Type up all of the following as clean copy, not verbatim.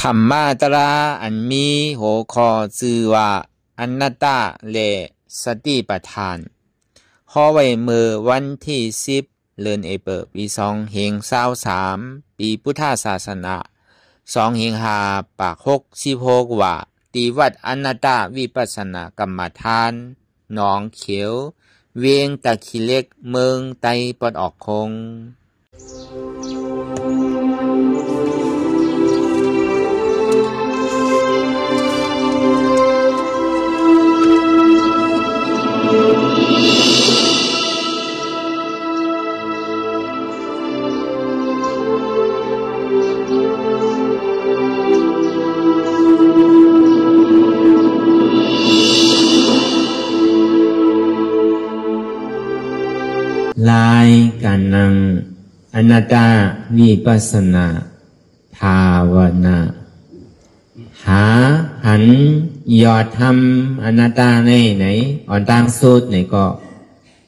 ธรรมาตราอันมีหัวข้อชื่อว่าอนัตตาและสติปัฏฐานข้อไว้เมื่อวันที่10 เดือนเอเปิลปี2523ปีพุทธศาสนา2566ว่าที่วัดอนัตตาวิปัสสนากรรมฐานหนองเขียวเวียงตะคิเล็กเมืองไตปอดออกคงลายการนั่งอนัตตาวิปัสสนาภาวนาหาหันยอดทำอนัตตาในไหนอ่อนต่างสุดไหนก็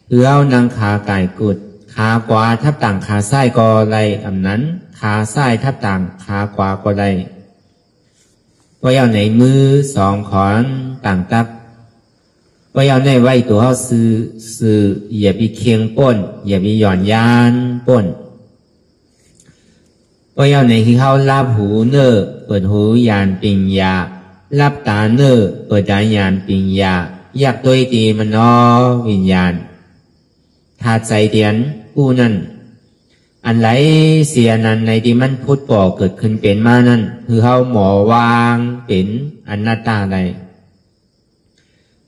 เอื้อวนางขากายกุดขาขวาทับต่างขาซ้ายก็ไรอำนั้นขาซ้ายทับต่างขาขวาก็ไรก็เอาในมือสองขอนต่างตับก็เอาในไว้ตัวเขาซื้ออย่าไปเคียงป้นอย่าไปหย่อนยานป้นก็เอาในที่เขาลับหูเนอเปิดหูยานปิงยาลับตาเนอเปิดตายานปิงยาอยากตัวตีมันนอวิญญาณถ้าใจเดียนผู้นั้นอันไหลเสียนั้นในที่มันพุทธป่อเกิดขึ้นเป็นมานั้นคือเขาหมอวางเป็นอนัตตาใด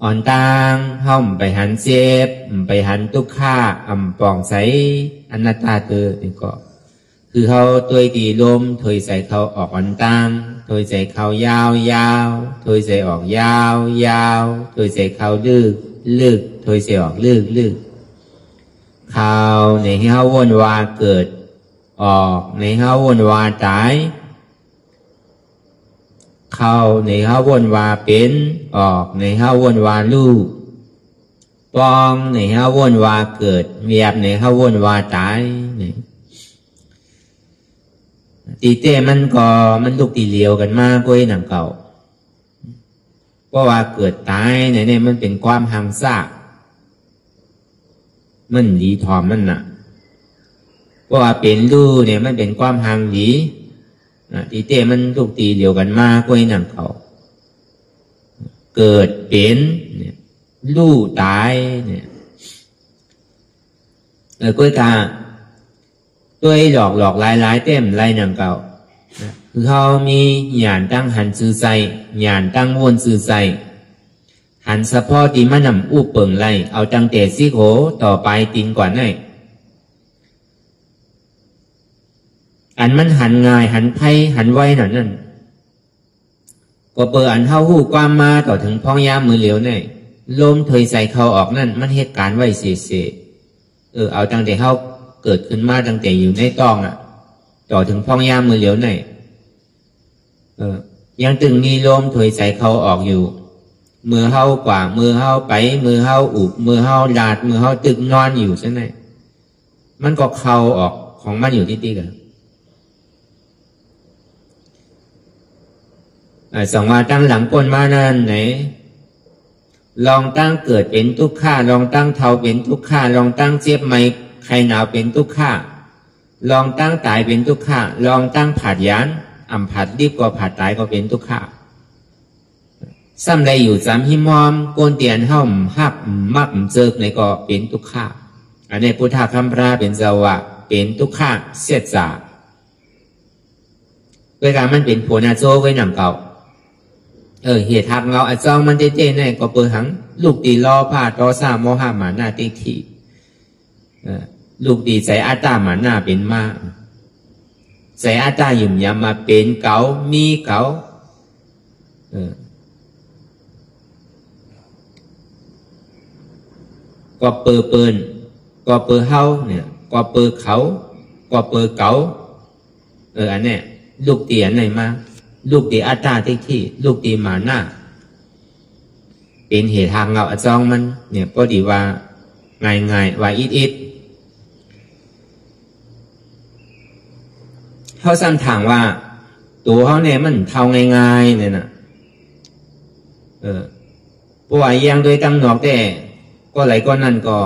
อ่อนต่างห้อมไปหันเจ็บไปหันทุกข้าปองใสอนัตตาเตอนี่ก็คือเขาตัวดีลมถอยใส่เขาออกอ่อนต่างถอยใส่เขายาวยาวถอยใส่ออกยาวยาวถอยใส่เขาลึกถอยใส่ออกลึกเขาในที่เขาวนวาเกิดออกในเขาวนวาตายเข้าในเขาวนวาเป็นออกในเขาวนวาลูกปองในเขาวนวาเกิดเวียบในเขาวนวาตายตีเต้มันลูกตีเลียวกันมากกว่าหนังเก่าเพราะว่าเกิดตายในมันเป็นความหังซากมันดีทอมมันน่ะเพราะว่าเป็นลูกเนี่ยมันเป็นความหังดีตีเต้มันลูกตีเดียวกันมากกว่าหนังเขาเกิดเป็นเนี่ยลู่ตายเนี่ยก้อยกาตัวหลอกลายเต็มลายหนังเก่าคือเขามีหยานตั้งหันซื้อใจหยานตั้งวนซื้อใจหันสะพอตีมะนำอู้เปิงไลเอาตั้งแต่ซี่โขต่อไปตีนกว่านั่นอันมันหันง่ายหันไพ่หันไว้นั่นก็เปิดอันเข้าหู้ความมาต่อถึงพ้องยามมือเหลียวเนี่ยลมเถยใส่เขาออกนั่นมันเหตุการณ์ไว้เสียเอาตั้งแต่เขาเกิดขึ้นมาตั้งแต่อยู่ในต้องต่อถึงพ้องยามมือเหลียวเนี่ยยังตึงมีลมเถยใส่เขาออกอยู่มือเขากว่ามือเขาไปมือเขาอุบมือเขาดาดมือเขาตึกนอนอยู่ใช่ไหมมันก็เข้าออกของมันอยู่ที่กันสองว่าตั้งหลังปนมานั่นไหนลองตั้งเกิดเป็นทุกข์ข้าลองตั้งเทาเป็นทุกข์ข้าลองตั้งเจ็บไหมใครหนาวเป็นทุกข์ข้าลองตั้งตายเป็นทุกข์ข้าลองตั้งผัดยานผัดดีกว่าผัดตายก็เป็นทุกข์ข้าซ้ำไรอยู่จำหิมอมโกนเตียนห้อมหับมักเจิกในก็เป็นทุกข์ข้าอันนี้พุทธคำพระเป็นเจ้าว่าเป็นทุกข์ข้าเสียจ่าเวลามันเป็นโพนาโจไว้หนังเก่าเหตุหักเงาอาจองมันเต้ๆเนี่ยก็เปิดหังลูกตีล้อผ้าต่อซาโมหะหมาหน้าติทีลูกตีใส่อาตาหมาหน้าเป็นมาใส่อาตาหยุ่มยำมาเป็นเก๋ามีเก๋าก็เปิดปืนก็เปิดเฮาเนี่ยก็เปิดเขาก็เปิดเก๋าอันเนี้ยลูกตีอันไหนมาลูกตีอาตาที่ลูกตีหมาหน้าเป็นเหตุทางเงาอจองมันเนี่ยก็ดีว่าง่ายว่าอิดเขาซ้ำทางว่า ตัวเขาเนี่ยมันเท่าง่ายๆเนี่ยนะเพราะว่ายังโดยตั้งนอกแต่ก็ไหลก็นั่นก็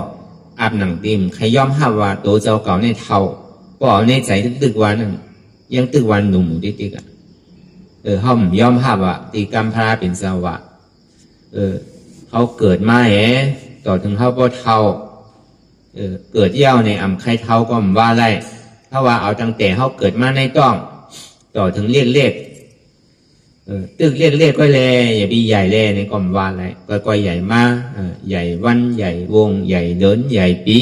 อาบหนังติมใครยอมห้าว่าตัวเจ้าเก่าในเท่าก็เอาในใจตึกวันนั่นยังตึกวันหนุ่มติ๊กอ่ะเขายอมห้าว่าตีกรรมพระเป็นสวะเขาเกิดมาต่อถึงเขาก็เท่าเกิดเย้าในอ่ำใครเท่าก็ว่าไรถ้าว่าเอาตั้งแต่เขาเกิดมาในต้องต่อถึงเรียกตึกเรียกก็แลอย่าบีใหญ่แลในกล่อมว่าอะไรก็ใหญ่มากใหญ่วันใหญ่วงใหญ่เดินใหญ่ปี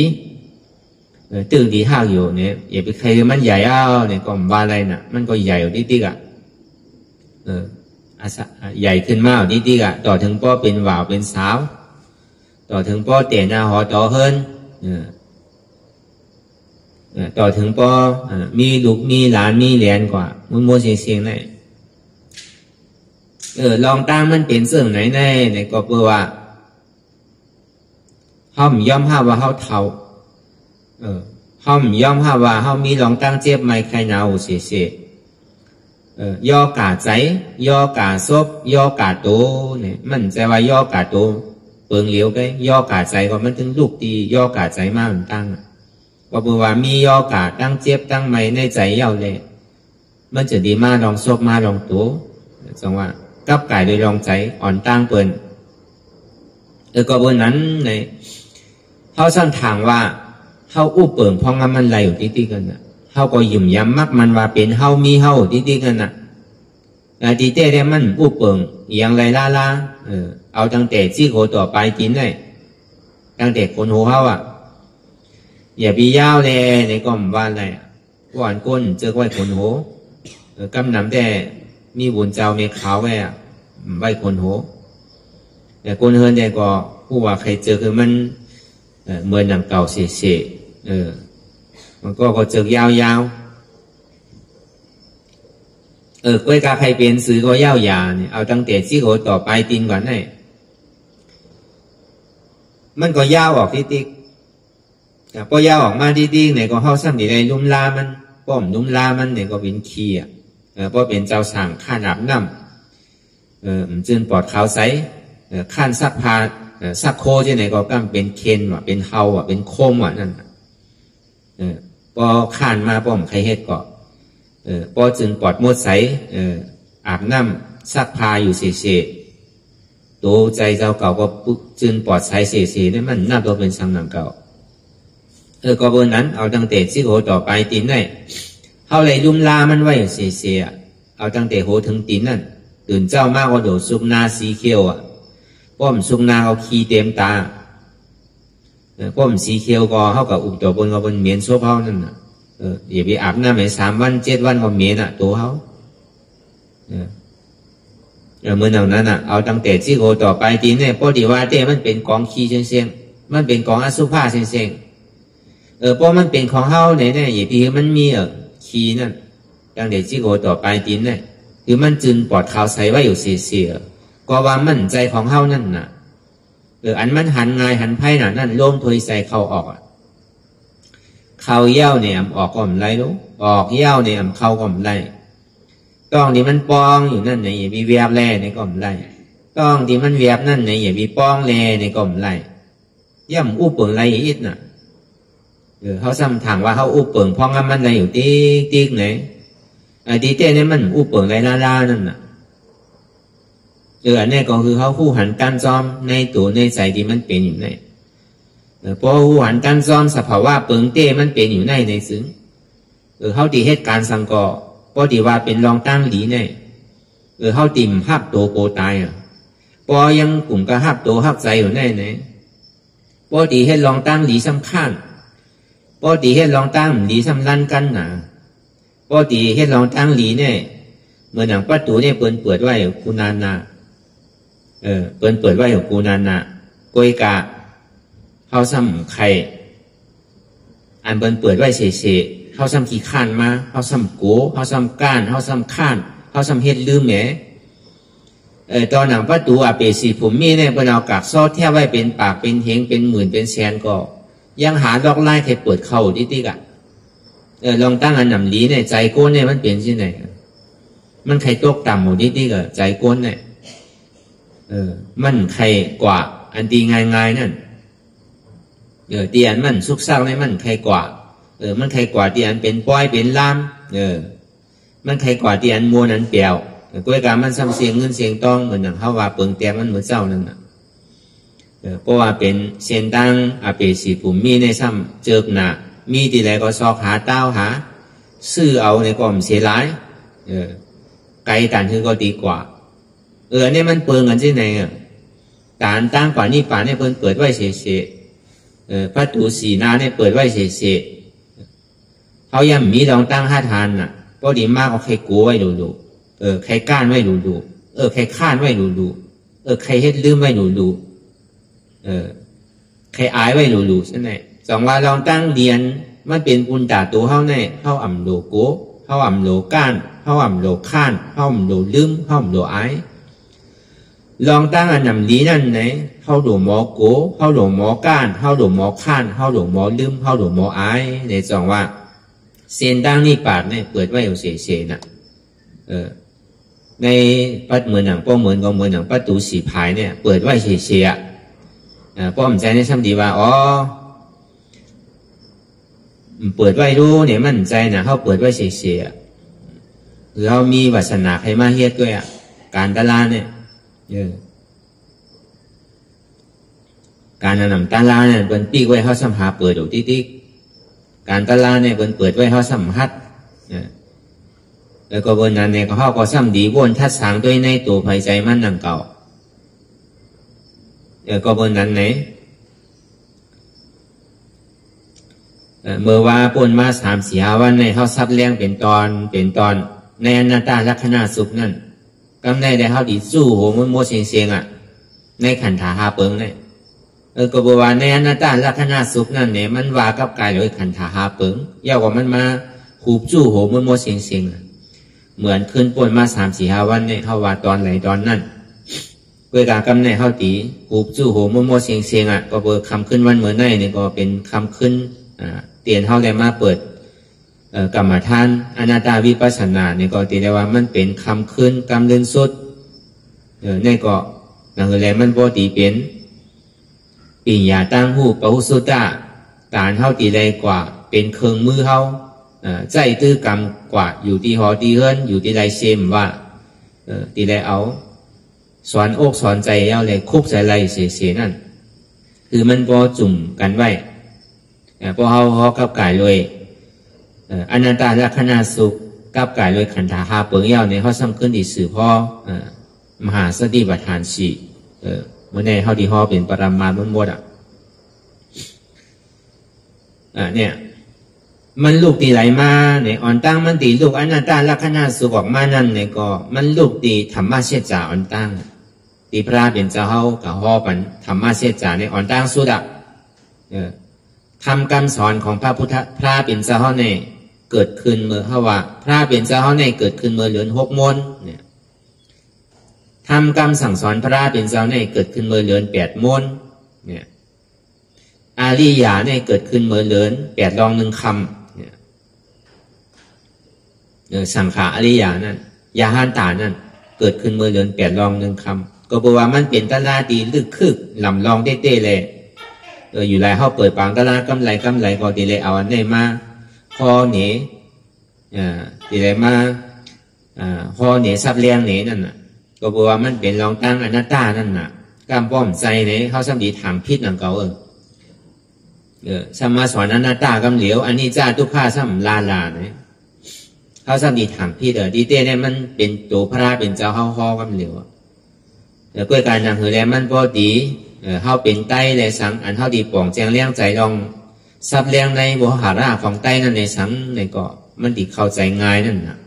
ตึกที่ห้าอยู่เนี่ยอย่าไปใครมันใหญ่ในกล่อมว่าอะไรน่ะมันก็ใหญ่ติ๊กอ่ะใหญ่ขึ้นมากติ๊กอ่ะต่อถึงพ่อเป็นว่าวเป็นสาวต่อถึงพ่อเตะหน้าหอต่อเฮิรนต่อถึงพ่อมีลูกมีหลานมีเหรียญกว่ามัวเสียงไหนลองตั้งมันเป็นเสื่องไหนแน่ในก็เพื่อว่าเขาไม่ยอมห้าว่าเขาเท่าเขาไม่ยอมห้าว่าเขามีลองตั้งเจ็บไม่ใครหนาวเสียย่อกาใจย่อกาซบย่อกาโตเนี่ยมันจะว่าย่อกาโตเปิงเหลียวไปย่อกาใจก็มันถึงลูกตีย่อกาใจมากเหมือนตั้งก็เพื่อว่ามีย่อกาตั้งเจ็บตั้งไม่ในใจเย้าเลยมันจะดีมากลองซบมาลองตัวจังว่ากับกายโดยรองใจอ่อนตั้งเปินก็บนนั้นในเขาสร้างทางว่าเขาอู้เปิ่งพองมันไหลอยู่ติ๊กกันนะเขาก็ยิ่มย้ำมักมันว่าเป็นเขามีเขาติ๊กกันนะตีเต้ได้มันอู้เปิ่งอย่างไรล่าเอาตั้งแต่จี้โคต่อไปกินเลยตั้งแต่คนหัวเขาอย่าปียาวเลยในกล่อมว่าอะไรก่อนก้นเจอไว้คนหัวกำนำแต่มีบุญเจ้าเมฆขาวไว้ไว้คนโหแต่คนเฮินเนี่ยก็ผู้ว่าใครเจอคือมันเหมือนหนังเก่าเสียมันก็เจอยาวกล้วยกาใครเป็นซื้อก็ยาวยาเนี่ยเอาตั้งแต่ซี่โหต่อไปตีนก่อนให้มันก็ยาวออกติ๊กพอยาวออกมาติ๊กเนี่ยก็เข้าซ้ำในลุ่มลามันป้อมลุ่มลามันเนี่ยก็เป็นขี้เพราะเป็นเจ้าสั่งข้านอาบน้ำจึงปลอดขาวใสข้านซักผ้าซักโคที่ไหนก็กำเป็นเคนว่ะเป็นเฮาว่ะเป็นโคมว่ะนั่นพอข้านมาป้อมใครเฮ็ดก็พอจึงปลอดมดใสอาบน้ำซักผ้าอยู่เสียตัวใจเจ้าเก่าก็จึงปลอดใสเสียนี่มันน่าตัวเป็นสังหนังเก่าก็บนนั้นเอาตั้งแต่ซี่โหต่อไปตีนได้เขาเลยลุ่มลามันไว้เสียเอาตั้งแต่โหถึงตีนนั่นตื่นเจ้ามากก็โดดซุกนาสีเขียวป้อมซุกนาเขาขี้เต็มตาป้อมสีเขียวก็เขากับอุบตัวบนก็บนเมียนโซเขานั่นอย่าไปอาบน้ำไป3 วัน 7 วันก็เมียนตัวเขาเมื่อนั้นเอาตั้งแต่ซี่โหต่อไปตีนเนี่ยพอดีว่าเต้มันเป็นกองขี้เสียงมันเป็นกองอสุภะเสียงเพราะมันเป็นของเขาเนี่ยอย่าไปมันมีขี้นั่นอย่างเด็กที่โกต่อไปตีนเนี่ยคือมันจึงปลอดขาวใสไว้อยู่เสียก็ว่ามั่นใจของเขานั่นน่ะอันมันหันง่ายหันไพ่น่ะนั่นโล่งถอยใส่เข้าออกเข้าเย้าเนี่ยออกก่อมไรลูกออกเย้าเนี่ยเข้าก่อมไรต้องที่มันปองอยู่นั่นเนี่ยอย่ามีแวบแร่ในก่อมไรต้องที่มันแวบนั่นเนี่ยอย่ามีปองแร่ในก่อมไรย่ำอู้เปิงไรอีกน่ะเขาซ้ำถามว่าเขาอู้เปิงพองมันไรอยู่ติ๊กไหนตีเต้เนี่ยมันอู้เปิงไรล่านั่นน่ะอันนี้ก็คือเขาผู้หันการซ้อมในตัวในใจที่มันเป็นอยู่ในพอผู้หันการซ้อมสภาวะเปิงเต้มันเป็นอยู่ในซึ้งเขาตีเหตุการณ์สังก่อพอตีว่าเป็นรองตั้งหลีในเขาติ่มหับโตโกตายพอยังกลุ่มก็หับโตหับใจอยู่ในพอตีเหตุรองตั้งหลีสำคัญพอตีเหตุรองตั้งหลีสำลันกันน่ะพอตีเหตุรองตั้งหลีเนี่ยเมื่อหนังประตูเนี่ยเปิดไว้กูนานนาเปิดไว้ของกูนานนะกวยกะเขาซ้ำไข่อันเปิดไว้เฉยๆเขาซ้ำขี้ข้านมาเขาซ้ำโกเขาซ้ำก้านเขาซ้ำข้านเขาซ้ำเฮ็ดลืมแหมตอนหนังประตูอาเปสีผมมีเนี่ยเป็นเอากากซอดแทบไว้เป็นปากเป็นเฮงเป็นหมื่นเป็นแสนก็ยังหาดอกไล่ใครเปิดเข้าดิ๊กลองตั้งอันหนำลีเนี่ยใจโก้เนี่ยมันเป็นที่ไหน มันใครตกต่ำหมดที่ก็ใจก้นเนี่ยมันใครกว่าอันดีง่ายๆนั่นเตียนมันสุกซักเลยมันใครกว่ามันใครกว่าเตียนเป็นป้อยเป็นล่ามมันใครกว่าเตียนมัวนั้นเปียวกล้วยกามันซ้ำเสียงเงินเสียงตองเหมือนอย่างเขาว่าเปิงแตกมันเหมือนเจ้านั่นเพราะว่าเป็นเส้นตั้งอาเปสีผุมมีในซ้ำเจิกหนามีทีไรก็ซอกหาเต้าหาซื้อเอาในกล่อมเสียร้ายไกลกันคือก็ดีกว่าเนี่ยมันเปิงกันที่ไหนการตั้งป่านี่ป่าเนี่ยเพิ่นเปิดไว้เสียพระตูสีนาเนี่ยเปิดไว้เสียเขายังมีลองตั้งห้าทานน่ะก็ดีมากเอาใครกูไว้ดูใครก้านไว้ดูใครข้านไว้ดูใครเฮ็ดลืมไว้ดูใครอายไว้ดูใช่ไหมสองว่าลองตั้งเรียนมันเป็นปุญตาตัวเขาเนี่ยเขาอ่ำโลโก้เขาอ่ำโลก้านเขาอ่ำโลข้านเขาอ่ำโลลืมเขาอ่ำโลอายลองตั้งอันนำดีนั่นไหนเขาโลหมอโก้เขาโลหมอก้านเขาโลหมอข้านเขาโลหมอลืมเขาโลหมออายในสองว่าเส้นตั้งนี่ปาดเนี่ยเปิดไว้เอาเสียน่ะในปัดเหมือนหนังป้อเหมือนก็เหมือนหนังประตูสีพายเนี่ยเปิดไว้เสียป้อมใจในซ้ำดีว่าเปิดไว้รู้เนี่ยมั่นใจนะเขาเปิดไว้เสียหรือเขามีวาสนาใครมาเฮ็ดด้วยการตลาดเนี่ยการนำตลาดเนี่ยเป็นปีกไว้เขาสัมผัสเปิดดูติ๊กการตลาดเนี่ยเป็นเปิดไว้เขาสัมผัสแล้วก็บนนั้นเนี่ยเขาก็ซ้ำดีวนทัดสางด้วยในตัวภัยใจมันนังเก่าก็บนนั้นไหนเมื่อว่าปนมา3-4 วันในเขาซับเลี้ยงเป็นตอนในอนัตตลักษณะสุขนั่นกำในได้เขาดีสู้โหมันโมเสียงในขันธาหาเปิงเนี่ยก็บอกว่าในอนัตตลักษณะสุขนั่นเนี่ยมันว่ากับกายเลยขันธาหาเปิงยาวกว่ามันมาหูบจู้โหมันโมเสียงเหมือนขึ้นปนมา3-4 วันเนี่ยเขาว่าตอนไหนตอนนั่นเพื่อการกำในเขาตีหูบจู้โหมันโมเสียงก็เปิดคำขึ้นวันเหมือนในเนี่ยก็เป็นคำขึ้นเตียนเขาได้มาเปิดกรรมฐานอนัตตวิปัสสนาเนี่ยก็ตีได้ว่ามันเป็นคำขึ้นกำเดินสุดเนี่ยก็นั่นคือแล้วมันปกติเป็นปิญญาตั้งหูปะหุสุตตะการเขาตีได้กว่าเป็นเครื่องมือเขาใจตื้อกรรมกว่าอยู่ที่หอที่เฮิรนอยู่ที่ไรเซมว่าตีได้เอาสอนอกสอนใจเอาเลยคุบใส่ไรเสียนั่นคือมันพอจุ่มกันไว้พอเขากับกายเลยอนันตลักษณะสุขกับกายเลยขันธาหาเปิงเย้าเนี่ยเขาซ้ำขึ้นอีกสื่อพ่อมหาสติปัฏฐานสี่เมื่อในเขาดีห่อเป็นปรมาณหมดเนี่ยมันลูกตีไหลมาเนี่ยอ่อนตั้งมันตีลูกอนันตลักษณะสุขออกมานั่นเนี่ยก็มันลูกตีธรรมะเสียจ่าอ่อนตั้งตีพระเป็นเจ้าเขากับห่อปันธรรมะเสียจ่าในอ่อนตั้งสุดทำคำสอนของพระพระเป็นเจ้าเขาเนี่ยเกิดขึ้นเมื่อเขาว่าพระเป็นเจ้าเขาเนี่ยเกิดขึ้นเมื่อเหลือน6 มนเนี่ยทำคำสั่งสอนพระเป็นเจ้าเนี่ยเกิดขึ้นเมื่อเหลือน8 มนเนี่ยอาริยาเนี่ยเกิดขึ้นเมื่อเหลือน8 รอง 1 คำเนี่ยสังขาอริยานั่นยาหันตานั่นเกิดขึ้นเมื่อเหลือน8 รอง 1 คำก็บอกว่ามันเป็นตลาดีลึกคึกลำลองเต้เลยอยู่ไรเขาเปิดปางตลาดกำไรก็ตีเลยเอาอันนี้มาพอเหนีตีเลยมาพอเหนีซับเลี้ยงเหนีนั่นน่ะก็บอกว่ามันเป็นรองตั้งอนัตตานั่นน่ะกำป้อมใจเนี่ยเขาสำดีถามพิษนั่นเขาสมาสอนอนัตตากำเหลียวอันนี้จ้าทุกข้าซ้ำลาเนี่ยเขาสำดีถามพิษดีเต้เนี่ยมันเป็นตัวพระเป็นเจ้าเขาห่อกำเหลียวแล้วก็การนั่งหือแล้วมันพอดีเขาเป็นไต้เลยสังอันเขาดีป่องแจงเลี้ยงใจลองซับเลี้ยงในบุหาราของไต้นั่นในสังในเกาะมันดีเข้าใจง่ายนั่นนะ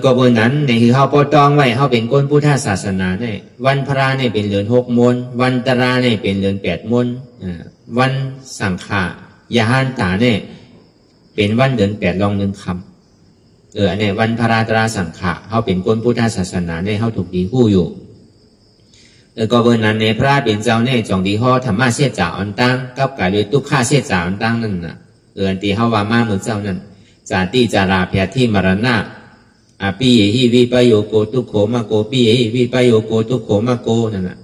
ก็บนนั้นในคือเขาปอตองไว้เขาเป็นก้นพุทธศาสนาเนี่ยวันพระเนี่ยเป็นเหลือน6 มนวันตราเนี่ยเป็นเหลือน8 มนวันสังขายาหันตาเนี่ยเป็นวันเหลือน8 รอง 1 คำอันนี้วันพระตราสังขะเขาเป็นก้นพุทธศาสนาเนี่ยเขาถูกดีคู่อยู่ก็เบอร์นั้นในพระเป็นเจ้าเนี่ยจงดีห่อธรรมะเสียจ่าอันตั้งกับกายด้วยทุกข้าเสียจ่าอันตั้งนั่นน่ะอันตีเขาว่ามาเหมือนเจ้านั่นจาติจาราเพียที่มรณะ ปีหิวิปโยโกทุกโขมาโกปีหิวิปโยโกทุกโขมาโกนั่นน่ะ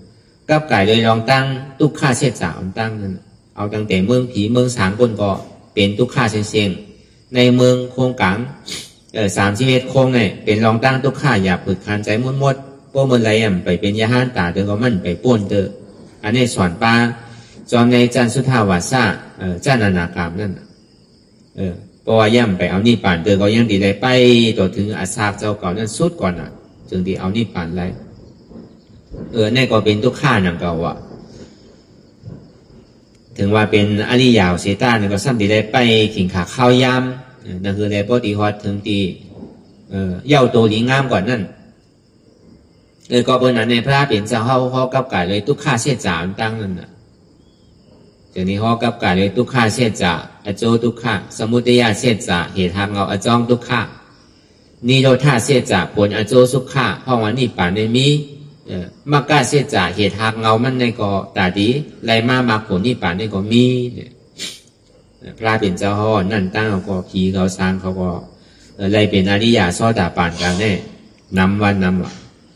กับไก่เลยลองตั้งทุกข้าเช็ดสาวตั้งนั่นเอาตั้งแต่เมืองผีเมืองสางคนก็เป็นทุกข้าเชียงในเมืองโคงกัง31โคงเนี่ยเป็นรองตั้งทุกข้าอย่าฝึกคันใจมดพวกมันไรไปเป็นยาห้านตาเดินก็มันไปป้นเตออันนี้สอนป้าจอมในจันสุทธาวาสะจันนานากามนั่นเพราะว่าย่ำไปเอานี่ป่านเดินก็ยังดีเลยไปต่อถึงอาสาเจ้าก่อนนั่นสุดก่อนจึงดีเอานี่ป่านไรนี่ก็เป็นทุกข้านังเก่าถึงว่าเป็นอริยาวเสตาเนี่ยก็ซ้ำดีเลยไปขิงขาข้าวยำนั่นคือเลยพอดีฮอดถึงตีเย่าโตหลีงามกว่านั่นก็เป็นนั้นในพระเป็นเจ้าเขากับกายเลยทุกข้าเสียจ่าตั้งนั่นจากนี้เขากับกายเลยทุกข้าเสียจ่าอโจทุกข้าสมุทัยเสียจ่าเหตุทางเราอจองทุกข้านิโรธาเสียจ่าผลอโจสุขข้าเพราะว่านี่ป่านในมีมากาเสียจ่าเหตุทางเรามันในก็ตาดีไรมาผลนี่ป่านในก็มีพระเป็นเจ้าเขานั่นตั้งเขาก็ผีเขาสร้างเขาก็ไรเป็นอริยาซอดาป่านกันแน่นำวันน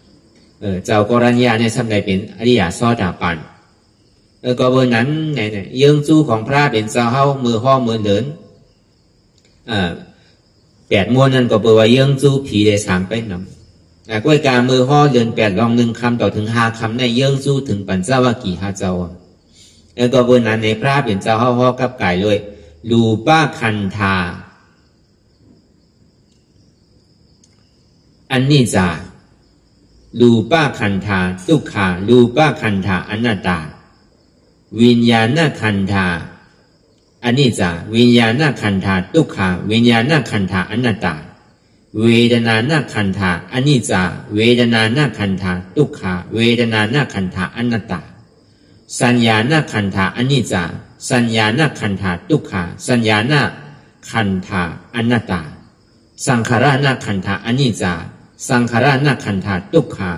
ำเจ้ากรัญญาเนี่ยสำได้เป็นอริยาซอดาปันก็เบอร์นั้นเนี่ยยื่งจู้ของพระเป็นเจ้าเฮามือห้อมือเดิน8ม้วนนั่นก็เบอร์ว่ายื่งจู้ผีได้3ไปนำก้วยกามือห้อเดิน8ลอง1คำต่อถึง5คำในยื่งจู้ถึงปัญจวัคคีย์5เจ้าก็เบอร์นั้นในพระเป็นเจ้าเฮาห้อกับไก่เลยรูปะคันธาอันนี้จ้ารูปะคันธาทุกขารูปะคันธาอนัตตาวิญญาณคันธาอนิจจาวิญญาณคันธาทุกขาวิญญาณคันธาอนัตตาเวทนาคันธาอนิจจาเวทนาคันธาทุกขาเวทนาคันธาอนัตตาสัญญาณคันธาอนิจจาสัญญาณคันธาทุกขาสัญญาณคันธาอนัตตาสังขารคันธาอนิจจาสังขารนาคันธาทุกขา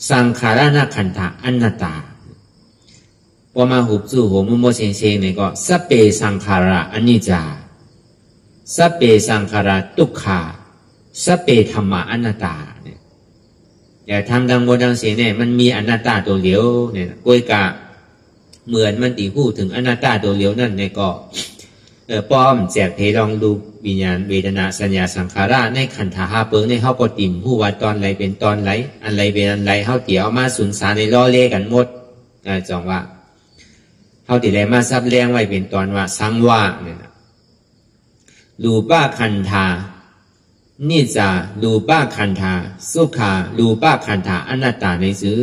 สังขารนาคันธาอนัตตาพอมาหุบจู่หัวมุโมเซงเซงเนี่ยก็สัพเพสังขาราอนิจจาสัพเพสังขาราทุกขาสัพเพธรรมะอนัตตาเนี่ยอย่าทำดังโมดังเสียเนี่ยมันมีอนัตตาตัวเดียวเนี่ยกวยกะเหมือนมันตีพูดถึงอนัตตาตัวเดียวนั่นเนี่ยก็ป้อมแจกเพลองดูวิญญาณเวทนาสัญญาสังขารในขันธ์หาเปิงในเฮาก็ติ่มผู้ว่าตอนไรเป็นตอนไรอันไรเป็นอันไรเฮาเตี๋ยวมาสุนสารในล้อเล่กันหมดจองว่าเฮาติไรมาซับแรงไว้เป็นตอนว่าสังว่างเนี่ยรูปะคันธานิจจารูปะคันธาสุขารูปะคันธาอนัตตาในซื้อ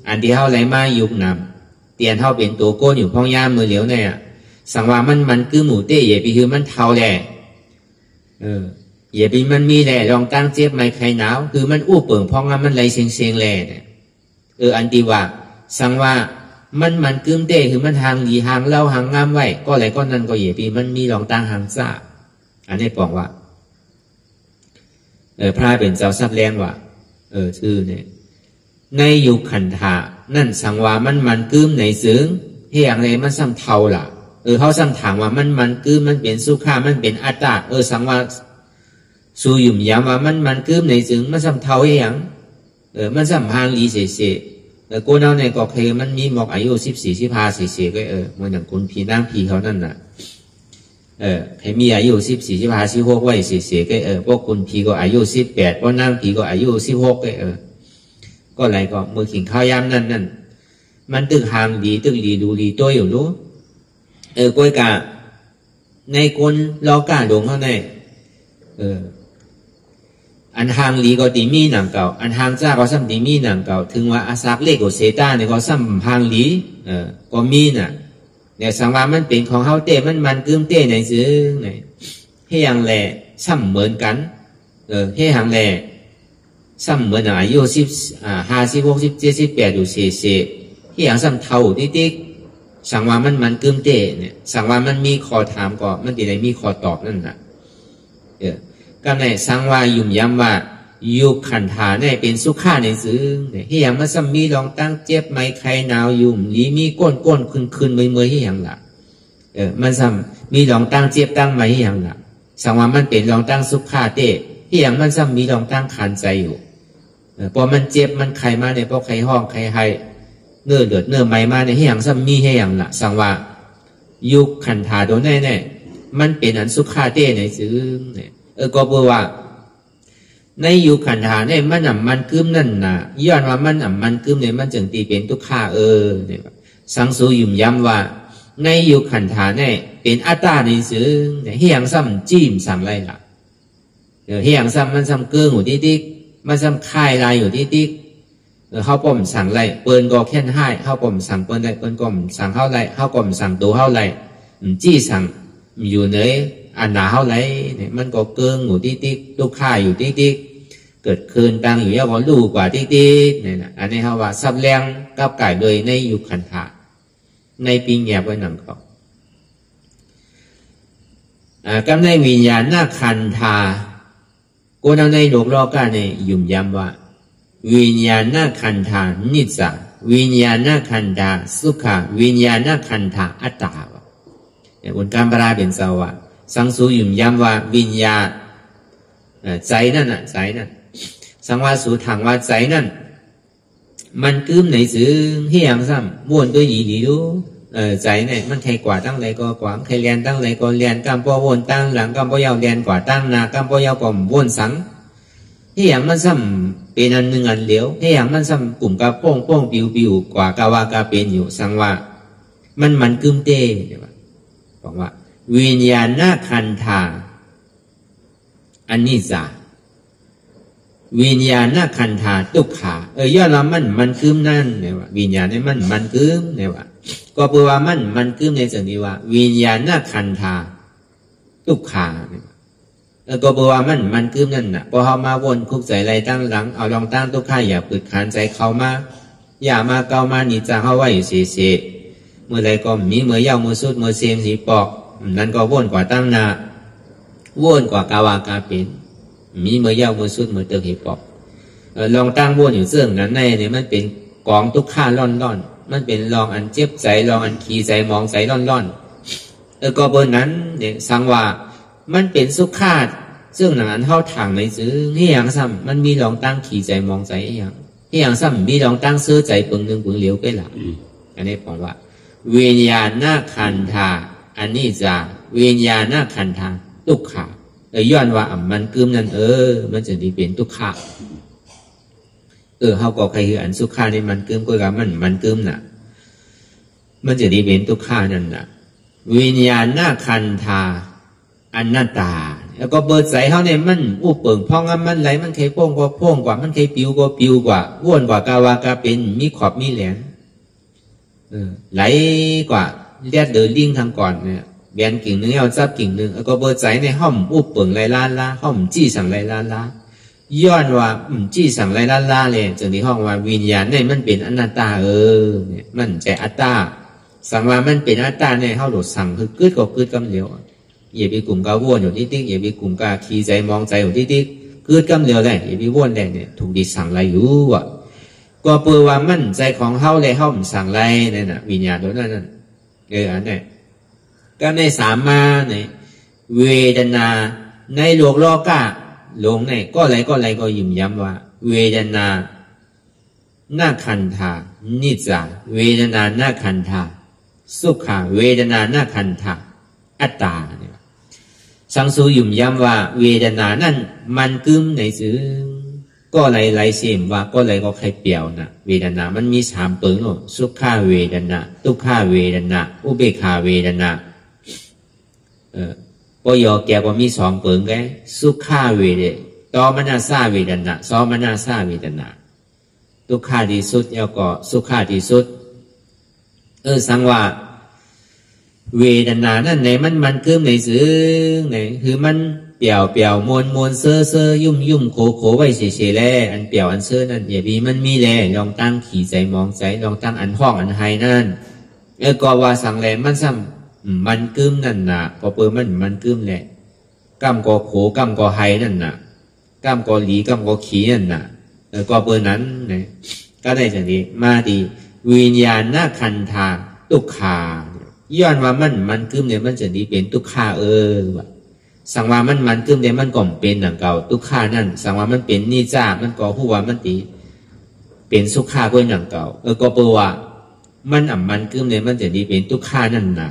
อันที่เฮาไรมายุกนำเตียนเฮาเป็นตัวโก้นอยู่พ้องย่ามมือเหลียวเนี่ยสังว่ามันคือหมูเต้เย่ปีคือมันเท่าแหละเย่ปีมันมีแหละลองตั้งเจ็บไม่ใครหนาวคือมันอู้เปิ่งพองมันไหลเสียงแหละเนี่ยอันที่ว่าสังว่ามันกึ้มเต้คือมันทางหลีหางเล่าหางงามไว้ก็อะไรก็นั่นก็เย่ปีมันมีลองตั้งหางซ่าอันนี้บอกว่าพระเป็นเจ้าทรัพย์แรงว่าชื่อเนี่ยในยุคขันธานั่นสังว่ามันกึ้มในซึ้งเฮียงเลยมันซ้ำเท่าล่ะเขาซ้ำถามว่ามันคือมันเป็นสุขามันเป็นอัตตาสังว่าสูยุ่มย้ำว่ามันคือในจึงมันซ้ำเท่าอย่างมันซ้ำพางลีเสียกูเนาในก็คือมันมีหมอกอายุ14-15เสียก็เหมือนอย่างคุณพี่นางพี่เขานั่นน่ะใครมีอายุ14-15-16ไว้เสียก็พวกคุณพี่ก็อายุ18พวกนางพี่ก็อายุ16ก็อะไรก็มือขิงข้าวยำนั่นมันตึกหางดีตึกดีดูดีตัวอยู่รู้ก้อยกะในคนล้อกาหลงเขาในอันหางลีก็ตีมีหนังเก่าอันหางจ้าก็ซ้ำตีมีหนังเก่าถึงว่าอาศักเล็กก็เซต้าเนี่ยก็ซ้ำหางลีก็มีน่ะเนี่ยสังว่ามันเป็นของเขาเต้มันกึ้มเต้ในซื้อไงให้ยังแหล่ซ้ำเหมือนกันให้ยังแหล่ซ้ำเหมือนอายุ56-17-18อยู่เสียให้ยังซ้ำเท่าติ๊กสังว่ามันกึ้มเต้เนี่ยสังว่ามันมีคอถามก็มันจะได้มีคอตอบนั่นน่ะก็ในสังว่ายุ่มย้ำว่ายุคขันธาเนี่ยเป็นสุขาในซื้อเนี่ยที่อย่างมันซ้ำมีลองตั้งเจ็บไม่ใครหนาวยุ่มลีมีก้นคืนเมื่อยที่อย่างละมันซ้ำมีลองตั้งเจ็บตั้งไม่ที่อย่างละสังว่ามันเป็นลองตั้งสุขาเต้ ที่อย่างมันซ้ำมีลองตั้งขันใจอยู่พอมันเจ็บมันไข้มาเนี่ยพอไข้ห้องไข้ให้เนื้อเดือดเนื้อไหมมาเนี่ยที่อย่างซ้ำมีให้อย่างละสังว่ายุคขันธาโดนแน่ๆมันเป็นอันสุขาเต้ในซื้อเนี่ยก็บอกว่าในยุคขันธาเนี่ยมันมันกึมนั่นนะย้อนว่ามันกึมเนี่ยมันจึงตีเป็นทุกขาเนี่ยสังสูยุ่มย้ำว่าในยุคขันธาเนี่ยเป็นอัตตาในซื้อเนี่ยที่อย่างซ้ำจิ้มซ้ำไรล่ะที่อย่างซ้ำมันซ้ำเกื้ออยู่ติ๊กมันซ้ำค่ายลายอยู่ติ๊กเขาปมสั่งไรเปิ้นก็แค่นให้เขาปมสั่งเปิ้นได้เปิ้นก็สั่งเข้าไรเขาปมสั่งตัวเข้าไรจี้สั่งอยู่เนยอันหนาเข้าไรเนี่ยมันก็เกื้ออยู่ติ๊กลูกค้าอยู่ติ๊กเกิดคืนตังอยู่ยาวลูกกว่าติ๊กเนี่ยนะอันนี้เขาว่าซับแรงกับไก่เลยในยุคขันธาในปีแงบไว้หนังเขาก็ในวิญญาณหน้าขันธากูเอาในโลกโลกาเนี่ยยุ่มย้ำว่าวิญญาณขันธานิจจาวิญญาณขันธาสุขะวิญญาณขันธาอัตตาวะเนี่ยอุณการปราเป็นสาวะสังสูยุ่มย้ำว่าวิญญาณใจนั่นใจนั่นสังวาสูถังว่าใจนั่นมันกึ้มในซื้อที่อย่างซ้ำวนตัวหยีดีดูใจเนี่ยมันใครกว่าตั้งไรก็กว่าใครเรียนตั้งไรก็เรียนกำปอวนตั้งหลังกำปอยาวเรียนกว่าตั้งนากำปอยาวก็วนสังที่อย่างมันซ้ำเป็นอันหนึ่งอันเหลียวที่อย่างมันซ้ำกลุ่มกาโป้งปิวกว่ากาวากาเป็นอยู่สังว่ามันกึ้มเต้เนี่ยบอกว่าวิญญาณขันธาอันนี้จ้ะวิญญาณขันธาทุกขาย่อละมันกึ้มนั่นเนี่ยว่าวิญญาณนี่มันกึ้มเนี่ยว่าก็แปลว่ามันกึ้มในส่วนนี้ว่าวิญญาณขันธาทุกขาแล้วก็แปลว่ามันกึ้มนั่นน่ะพอเขามาวนคุกใจไรตั้งหลังเอาลองตั้งทุกขาอย่าปึดขันใจเขามาอย่ามาเกามานิจาเขาไว้เสียเมื่อไรก็มีเมื่อยาวมือสุดมือเสียมสีปอกนั่นก็วนกว่าตั้งนาวนกว่ากาวากาเป็นมีเมื่อยาวมือสุดมือเติมหิปอกลองตั้งวนอยู่เสื่องนั้นในเนี่ยมันเป็นกองทุกข้าล่อนมันเป็นลองอันเจ็บใจลองอันขี้ใจมองใจล่อนก็เบอร์นั้นเนี่ยสังว่ามันเป็นสุขาซึ่งหนังอันเท่าถังในซื้อที่อย่างซ้ำมันมีลองตั้งขี้ใจมองใจอย่างที่อย่างซ้ำมีลองตั้งซื้อใจปึงหนึ่งปึงเหลียวไปหลังอันนี้ผมว่าวิญญาณขันธาอันนี้จะวิญญาณขันธาทุกขาย้อนว่ามันกึมนั่นมันจะดีเป็นทุกขาเขาก็ใครคืออันสุขาในมันกึมก็กับมันกึมน่ะมันจะดีเป็นทุกขานั่นน่ะวิญญาณขันธาอนัตตาแล้วก็เบิดใส่เขาเนี่ยมันอู้เปิงพองมันไหลมันเคยโป้งก็โป้งกว่ามันเคยปิวก็ปิวกว่าว้วนกว่ากาวากาเป็นมีขอบมีแหลมไหลกว่าเลียดเดินลิงทางก่อนเนี่ยเบียนกิ่งหนึ่งเอาจับกิ่งหนึ่งแล้วก็เบิดใจในห้อมอู้เปิงไหลล้าห้อมจี้สั่งไหลล้าย้อนว่าจี้สั่งไหลล้าเลยจนที่ห้องว่าวิญญาณเนี่ยมันเป็นอนัตตาเนี่ยมันใจอัตตาสั่งว่ามันเป็นอัตตาเนี่ยเขาโดดสั่งคือก็กึดกำเหลียวอย่าไปกลุ่มกาว้วนอยู่ติ๊กอย่าไปกลุ่มกาขี้ใจมองใจอยู่ติ๊กกึดกำเหลียวเลยอย่าไปว้วนเลยเนี่ยถูกดิสั่งไรอยู่ก็เปลือว่ามันใจของเขาเลยเขาสั่งไรเนี่ยนะวิญญาณตัวนั้นอันนี้ก็ในสามมาในเวทนาในโลกโลกาหลงในก็ไรก็ยิ้มย้ำว่าเวทนาขันธานิจจาเวทนาขันธาสุขาเวทนาขันธาอัตตาเนี่ยสังสูยิ้มย้ำว่าเวทนานั่นมันกึ้มในซื้อก็ไรเสียมว่าก็ไรก็ใครเปี่ยวนะเวทนามันมี3 เปิงเนาะสุขาเวทนาทุกขาเวทนาอุเบกขาเวทนาปยอแกก็มี2 เปิงไงสุขาเวทตอมนาซาเวทนาซอมนาซาเวทนาทุกขาที่สุดแล้วก็สุขาที่สุดสังว่าเวทนานั่นไหนมันกึ้มในซื้อไหนคือมันเปี่ยวมวนเซ่อยุ่มโคไว้เฉยๆแล้วอันเปี่ยวอันเซ่อนั่นอย่าบีมันมีแล้วลองตั้งขี่ใจมองใจลองตั้งอันห้องอันไฮนั่นก็ว่าสั่งแลมันซ้ำมันกึ้มนั่นน่ะพอเปิดมันกึ้มแหละกั้มก็โขกั้มก็ไฮนั่นน่ะกั้มก็หลีกั้มก็ขี่นั่นน่ะก็เปิดนั้นนะก็ได้จากนี้มาดีวิญญาณขันธาทุกขาย้อนว่ามันกึ้มเนี่ยมันจะดีเป็นทุกขาว่ะ สังว่ามันกึมเดมันก่อมเป็นหนังเก่าทุกข้านั่นสังว่ามันเป็นนิจามันก่อผู้ว่ามันตีเป็นสุขาก้วยหนังเก่าก็เปว่ามันมันกึมเดมันจะดีเป็นทุกข้านั่นนะ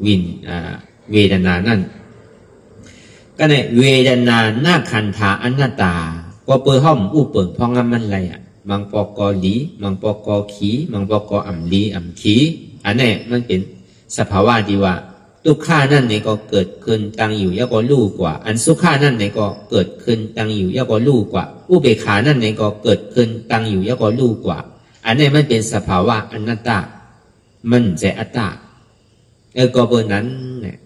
วินเวทนานั่นก็ในเวทนาหน้าขันธาอนัตตาก็เปิดห้อมอู้เปิดพองมันอะไรมังปอกอหลีมังปอกอขีมังปอกออ่ำลีอ่ำขีอันนี้มันเป็นสภาวะที่ว่าทุกข้านั่นเนี่ยก็เกิดขึ้นตั้งอยู่ย่อก็รู้กว่าอันสุขานั่นเนี่ยก็เกิดขึ้นตั้งอยู่ย่อก็รู้กว่าอุเบกขานั่นเนี่ยก็เกิดขึ้นตั้งอยู่ย่อก็รู้กว่าอันนี้มันเป็นสภาวะอนัตตามันจะอัตตาก็เบอร์นั้นเนี่ย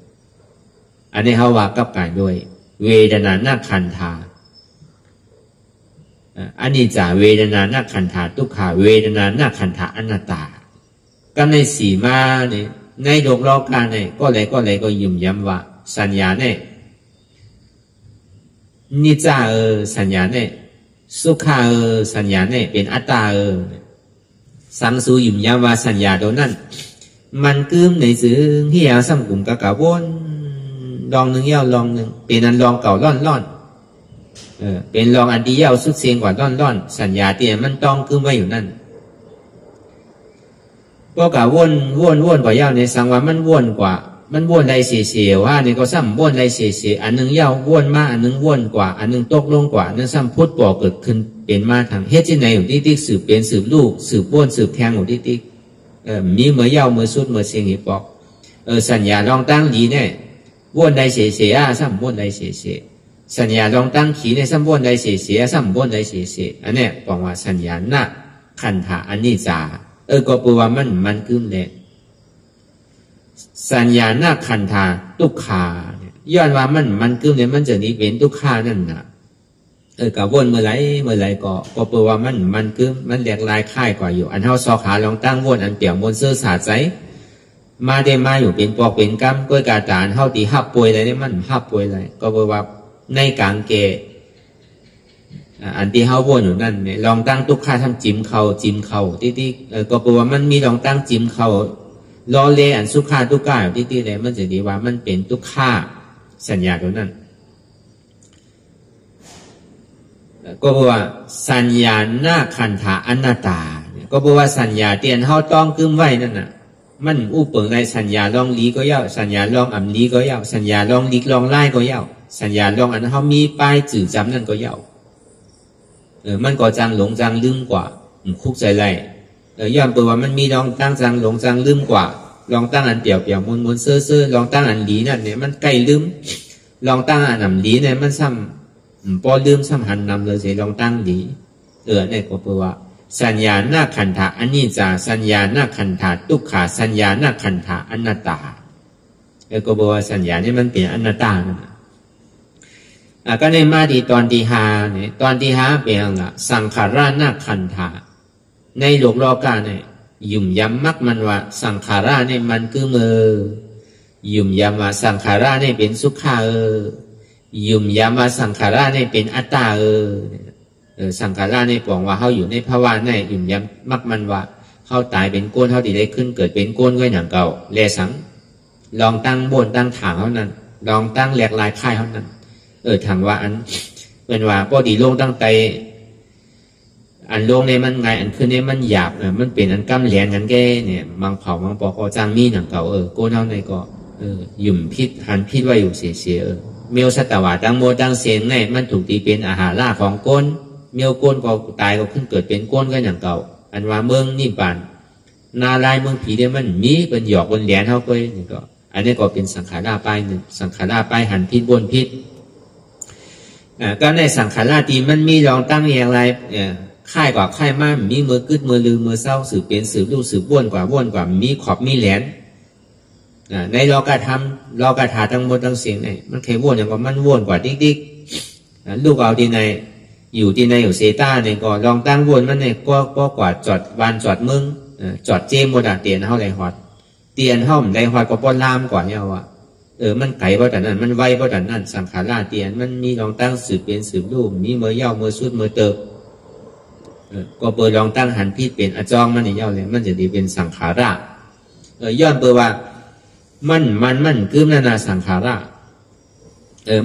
อันนี้เขาว่ากับกันด้วยเวทนาหน้าขันธาอันนี้จะเวทนาหน้าขันธาทุกขาเวทนาหน้าขันธาอนัตตาก็ในสีมาเนี่ยในโลกโลกาเนี่ยก็เลยก็ยืมย้ำว่าสัญญาเนี่ยนิจาสัญญาเนี่ยสุขาสัญญาเนี่ยเป็นอัตตาสังสูยืมย้ำว่าสัญญาตัวนั้นมันกึมในสื่อที่ยาซ้ำกลุ่มกะกะวนลองหนึ่งเย้าลองหนึ่งเป็นอันลองเก่าล่อนเป็นลองอันที่เย้าสุดเสียงกว่าล่อนสัญญาเตียมันต้องกึมไว้อยู่นั่นก็กะวนกว่าเย้าในสังว่ามันวนกว่ามันวนได้เสียว่านี่ก็ซ้ำวนได้เสียอันหนึ่งเย้าวนมาอันหนึ่งวนกว่าอันหนึ่งตกลงกว่านั่นซ้ำพุทธบ่อเกิดขึ้นเป็นมาทางเฮ็ดที่ไหนอยู่ติ๊กสืบเป็นสืบลูกสืบวนสืบแทงอยู่ติ๊กมีเมื่อเย้าเมื่อสุดเมื่อเสียงอีปอกสัญญาลองตั้งดีเนี่ยวนได้เสียซ้ำวนได้เสียสัญญาลองตั้งขีเนี่ยซ้ำวนได้เสียซ้ำวนได้เสียอันนี้บอกว่าสัญญาหน้าขันธาอันนี้จ่าก็แปลว่ามันกึมเลยสัญญาหน้าขันธาทุกขาย้อนว่ามันกึมเลยมันจะนี้เป็นทุกขานั่นนะกับวนเมื่อไรก็แปลว่ามันกึมมันแหลกลายค่ายกว่าอยู่อันเท่าซอขาลองตั้งวนอันเปี่ยมบนเสื้อสาดใจมาได้มาอยู่เป็นปอกเป็นกำก้อยกาตานเท่าตีหับป่วยอะไรเนี่ยมันหับป่วยอะไรก็แปลว่าในกลางเกอันที่เฮาวนอยู่นั่นเนี่ยลองตั้งทุกข้าทำจิ้มเข่าติ๊ก็แปลว่ามันมีลองตั้งจิ้มเข่าล้อเลอันสุขาทุกข้าอยู่ติ๊เลยมันจะดีว่ามันเป็นทุกข้าสัญญาตัวนั้นก็แปลว่าสัญญาหน้าขันธาอนัตตาก็แปลว่าสัญญาเตียนเฮาต้องกึมไว้นั่นน่ะมันอู้เปิงในสัญญาลองลีก็เย้าสัญญาลองอ่ำลีก็เย้าสัญญาลองลีลองไล่ก็เย้าสัญญาลองอันเขามีป้ายจื่อจำนั่นก็เย้ามันก็จังหลงจังลืมกว่าคุกใจไรย้อนเปิดว่ามันมีลองตั้งจังหลงจังลืมกว่าลองตั้งอันเปี่ยวมนเซ่อลองตั้งอันลีนั่นเนี่ยมันใกล้ลืมลองตั้งอันอ่ำลีเนี่ยมันซ้ำพอลืมซ้ำหันนำเลยเสียลองตั้งลีเนี่ยก็เปิดว่าสัญญาหน้าขันธาอันนี้จะสัญญาหน้าขันธาทุกขาสัญญาหน้าขันธาอนัตตาก็บอกว่าสัญญานี่มันเป็นอนัตตานะก็ในมาดีตอนที่ห้าเนี่ยตอนที่ห้าเป็นอะไรสังขาราหน้าขันธาในโลกโลกาเนี่ยยุ่มย้ำมักมันว่าสังขาราเนี่ยมันคือมือยุ่มย้ำว่าสังขาราเนี่ยเป็นสุขายุ่มย้ำว่าสังขาราเนี่ยเป็นอัตตาสังขารในปองว่าเขาอยู่ในภาวะในยุ่มย้ำมักมันว่าเขาตายเป็นก้นเขาที่ได้ขึ้นเกิดเป็นก้นก็อย่างเก่าเลสังลองตั้งบนตั้งถางเขานั้นลองตั้งแหลกลายค่ายเขานั้นถามว่าอันเป็นว่าพอดีลงตั้งใจอันลงในมันไงอันขึ้นในมันหยาบมันเป็นอันกำแหลนกันแก่เนี่ยมังเผามังปอกจางมีหนังเก่าก้นเขาในก็ยุ่มพิษหันพิษไว้อยู่เสียเมียวสตวาตั้งโมตั้งเสียงไงมันถูกตีเป็นอาหารล่าของก้นเมียวก้นก็ตายก็ขึ้นเกิดเป็นก้นก็อย่างเก่าอันว่าเมืองนี่ป่านนาลายเมืองผีเนี่ยมันมีเป็นหยอกบนแหลนเท่าก้อยนี่ก็อันนี้ก็เป็นสังขาราป้ายหนึ่งสังขาราป้ายหันพิษบนพิษก็ในสังขารตีมันมีลองตั้งอย่างไรค่ายกว่าค่ายมากมีมือกึดมือลืมมือเศร้าสืบเป็นสืบลูกสืบบ้วนกว่ามีขอบมีแหลนในรอกระทำรอกระถาทั้งหมดทั้งเสียงเนี่ยมันเคยบ้วนอย่างว่ามันบ้วนกว่าดิ๊กลูกเอาที่ในอยู่เซต้าเนี่ยก็ลองตั้งบ้วนมันเนี่ยก็กว่าจอดวานจอดมึงจอดเจมบดเตียนเท่าไรฮอดเตียนเท่าไรฮอดก็ป้อนลามกว่าเนี่ยว่ะมันไก่เพราะแต่นั้นมันไวเพราะแต่นั้นสังขาราเตียนมันมีลองตั้งสืบเป็นสืบรูปมีเมื่อเย้าเมื่อสุดเมื่อเติบก็เปิดลองตั้งหันพิษเป็นอจองมันในเย้าเลยมันจะดีเป็นสังขาราย้อนเปิดว่ามันกึมนานาสังขารา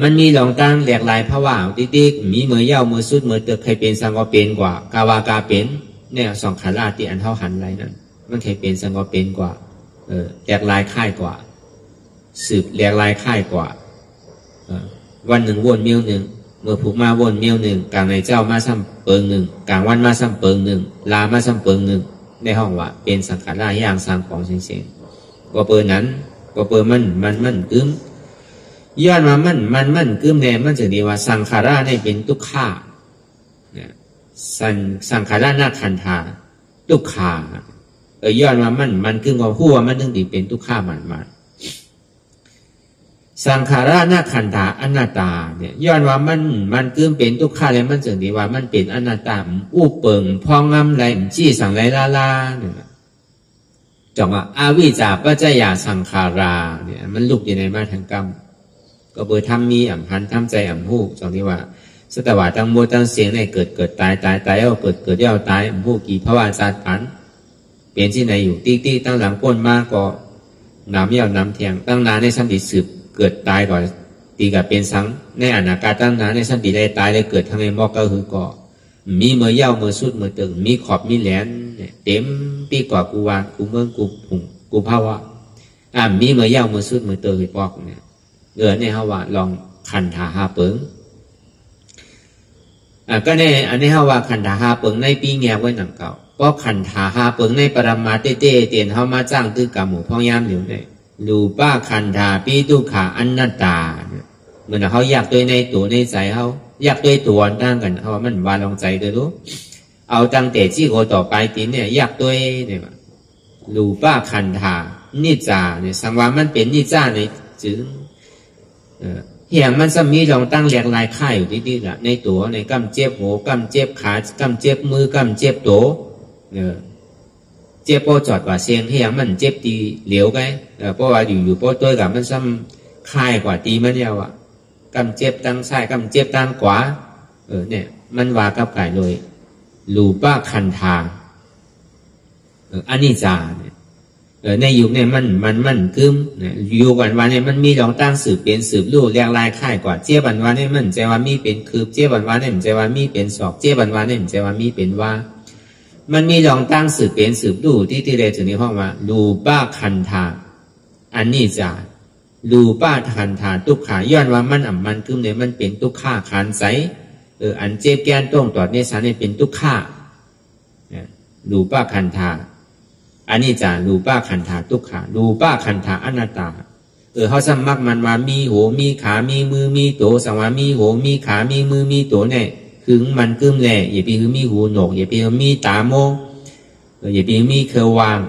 มันมีลองตั้งแหลกหลายภาวะติ๊กมีเมื่อเย้าเมื่อสุดเมื่อเติบใครเป็นสังก็เป็นกว่ากาวากาเป็นเนี่ยสองขาราที่อันเท่าหันไรนั้นมันใครเป็นสังก็เป็นกว่าแหลกหลายค่ายกว่าสืบแหลกหลายค่ายกว่าวันหนึ่งวนเมียวหนึ่งเมื่อผูกมาวนเมียวหนึ่งกลางในเจ้ามาซ้ำเปิงหนึ่งกลางวันมาซ้ำเปิงหนึ่งลามาซ้ำเปิงหนึ่งในห้องว่าเป็นสังขาราอย่างสร้างของเสียงก็เปิดนั้นก็เปิดมันกึ้มย้อนมามันกึ้มแน่มันจะดีว่าสังขาราในเป็นทุกขาสังขาราหน้าขันธาทุกขาย้อนมามันกึ้มว่าหัวมันถึงดีเป็นทุกขามันสังขาราหน้าขันธาอนัตตาเนี่ยย้อนว่ามันกึ้มเป็นทุกขาแล้วมันจะดีว่ามันเป็นอนัตตาอู้เปิงพองงำไรจี้สังไรลาเนี่ยจังว่าอาวิจาปัจจยาสังขาราเนี่ยมันลุกอยู่ในมาทางกรรมก็เบอร์ทำมีอ่ำพันทำใจอ่ำหูจังที่ว่าสตวาตั้งโมตั้งเสียงในเกิดตายเอาเกิดเอาตายอ่ำหูกี่ภาวะศาสตร์ผันเปลี่ยนที่ไหนอยู่ตีตั้งหลังก้นมากก็น้ำเยี่ยวน้ำเทียงตั้งนานในสันติสืบเกิดตายก่อนตีกับเป็นสังในอนาคตตั้งนานในสันติได้ตายได้เกิดทั้งในมอกก็คือก่อมีเมื่อเย้าเมื่อสุดเมื่อตึงมีขอบมีแหลนเต็มปีกว่ากูวานกูเมืองกูผุ่งกูภาวะมีเมื่อเย้าเมื่อสุดเมื่อตึงปอกเนี่ยเนี่ยเขาว่าลองขันธาหาเปิงก็ในอันนี้เขาว่าขันธาหาเปิงในปีแงไว้หนังเก่าเพราะขันธาหาเปิงในปรมาเต้เตียนเขามาจ้างตื้อกำหมูพ่อยามอยู่เนี่ยรูป้าขันธาปีตุขาอนัตตาเหมือนเขาอยากด้วยในตัวในใจเขาอยากด้วยตัวตั้งกันเขาว่ามันวาลองใจเด้อรู้เอาตั้งแต่ที่โกต่อไปตีเนี่ยอยากด้วยเนี่ยรูป้าขันธานิจาเนี่ยสังวามันเป็นนิจาในจึงเหี่ยงมันจะมีลองตั้งแหลกลายค่ายอยู่ที่ๆละในตัวในกำเจ็บหัวกำเจ็บขากำเจ็บมือกำเจ็บตัวเจ็บพอจอดว่าเสียงเหี่ยงมันเจ็บตีเหลวไงเพราะว่าอยู่พอตัวกับมันซ้ำค่ายกว่าตีมันเดียวอ่ะกำเจ็บตั้งซ้ายกำเจ็บตั้งขวาเนี่ยมันว่ากับไก่เลยรูป้าคันธาอันนี้จาเนี่ยในยุคเนี่ยมันกึมเนี่ยอยู่วันเนี่ยมันมีลองตั้งสืบเป็นสืบลู่เรียงลายค่ายกว่าเจี๊ยบันวันเนี่ยมันใจว่ามีเป็นคืบเจี๊ยบันวันเนี่ยมันใจว่ามีเป็นศอกเจี๊ยบันวันเนี่ยมันใจว่ามีเป็นว่ามันมีลองตั้งสืบเป็นสืบลู่ที่เรียกถึงในห้องว่ารูป้าคันธาอันนี้จารูป้าคันธาทุกขาย้อนว่ามันกึมเนี่ยมันเป็นทุกขาขันใสอันเจ็บแก้นต้องตอดเนี่ยสารเนี่ยเป็นทุกขารูป้าคันธาอันนี้จะรูป้าขันธาทุกขารูป้าขันธาอนัตตาเขาสมักมันว่ามีหัวมีขามีมือมีตัวสังวามีหัวมีขามีมือมีตัวเนี่ยคือมันกึ้มแหล่อย่าไปคือมีหูหนกอย่าไปคือมีตาโมอย่าไปมีเควาง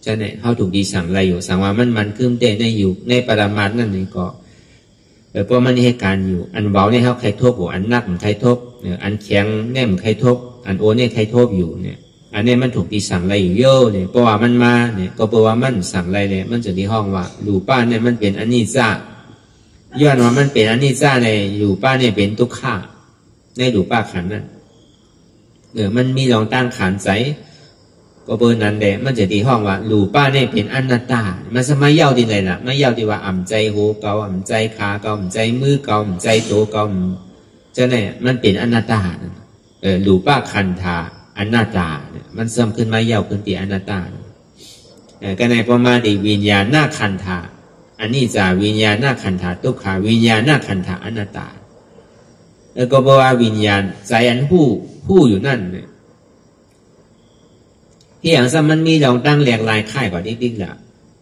จะเนี่ยเขาถูกดีสั่งอะไรอยู่สังวามันกึ้มเตะในอยู่ในปรมาสนั่นนี่ก็เพราะมันให้การอยู่อันเบาเนี่ยเขาใครทบหัวอันนักมันใครทบอันแข็งเนี่ยมันใครทบอันโอเนี่ยใครทบอยู่เนี่ยอันนี้มันถูกตีสั่งอะไรอยู่เยอะเนี่ยเพราะว่ามันมาเนี่ยก็เพราะว่ามันสั่งอะไรเนี่ยมันจะที่ห้องว่ารูป้าเนี่ยมันเป็นอนิจจาย้อนว่ามันเป็นอนิจจาในรูป้าเนี่ยเป็นทุกขาในรูป้าขันนั่นมันมีลองตั้งขันใสก็เบอร์นั้นแหละมันจะที่ห้องว่ารูป้าเนี่ยเป็นอนัตตามันสมัยเย้าที่ไหนล่ะไม่เย้าที่ว่าอ่ำใจหูเกาอ่ำใจขาเกาอ่ำใจมือเกาอ่ำใจโตเกาจะเนี่ยมันเป็นอนัตตารูป้าขันธาอนัตตาเนี่ยมันซ้ำขึ้นมาเย้าขึ้นตีอนัตตาก็ในประมาณที่วิญญาณหน้าขันธาอันนี้จะวิญญาณหน้าขันธาทุกขาวิญญาณหน้าขันธาอนัตตาแล้วก็บอกว่าวิญญาณใจอันผู้อยู่นั่นเนี่ยที่อย่างซ้ำมันมีลองตั้งแหลกลายค่ายกว่านิดๆละ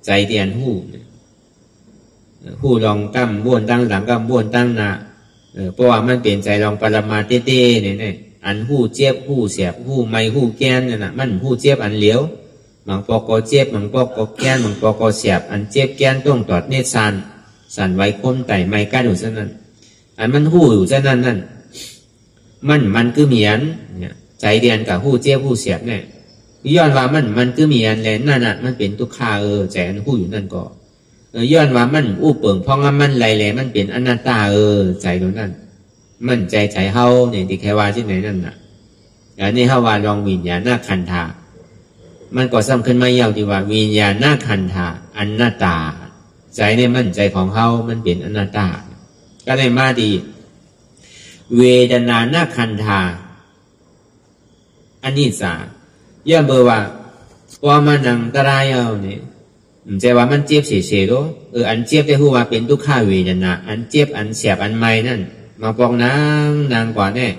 ใจเตียนผู้ลองตั้งบ้วนตั้งหลังก็บ้วนตั้งหน้าเพราะว่ามันเปลี่ยนใจลองปรมาเต้ๆเนี่ยอันหูเจ็บหูเสียบหูไม่หูแก้นเนี่ยนะมันหูเจ็บอันเหลียวมังปอกเจ็บมังปอกแก้นมังปอกเสียบอันเจ็บแก้นต้องตอดเนตรสันไว้คมไต่ไม่กั้นอยู่เช่นนั้นอันมันหูอยู่เช่นนั้นนั่นมันคือเหมียนเนี่ยใจเดียนกับหูเจ็บหูเสียบเนี่ยย้อนว่ามันคือเหมียนเลยนั่นน่ะมันเป็นทุกขาใจอันหูอยู่นั่นก็ย้อนว่ามันอู้เปิงพองมันไหลมันเป็นอนัตตาใจตรงนั้นมันใจเฮาเนี่ยที่แค่ว่าที่ไหนนั่นน่ะอันนี้เฮาว่าลองวิญญาณหน้าขันธามันก็ซ้ำขึ้นมาเย้าที่ว่าวิญญาณหน้าขันธาอนัตตาใจเนี่ยมันใจของเฮามันเป็นอนัตตา ก็เลยมาดีเวทนานาคันธาอันนี้สาย่อมเบอว่าพอมานั่งตรายเอาเนี่ยใจว่ามันเจ็บเฉยๆรู้อันเจ็บได้หูว่าเป็นทุกขาเวทนาอันเจ็บอันเสียบอันไม่นั่นมาบอกนางกว่าเนี่ย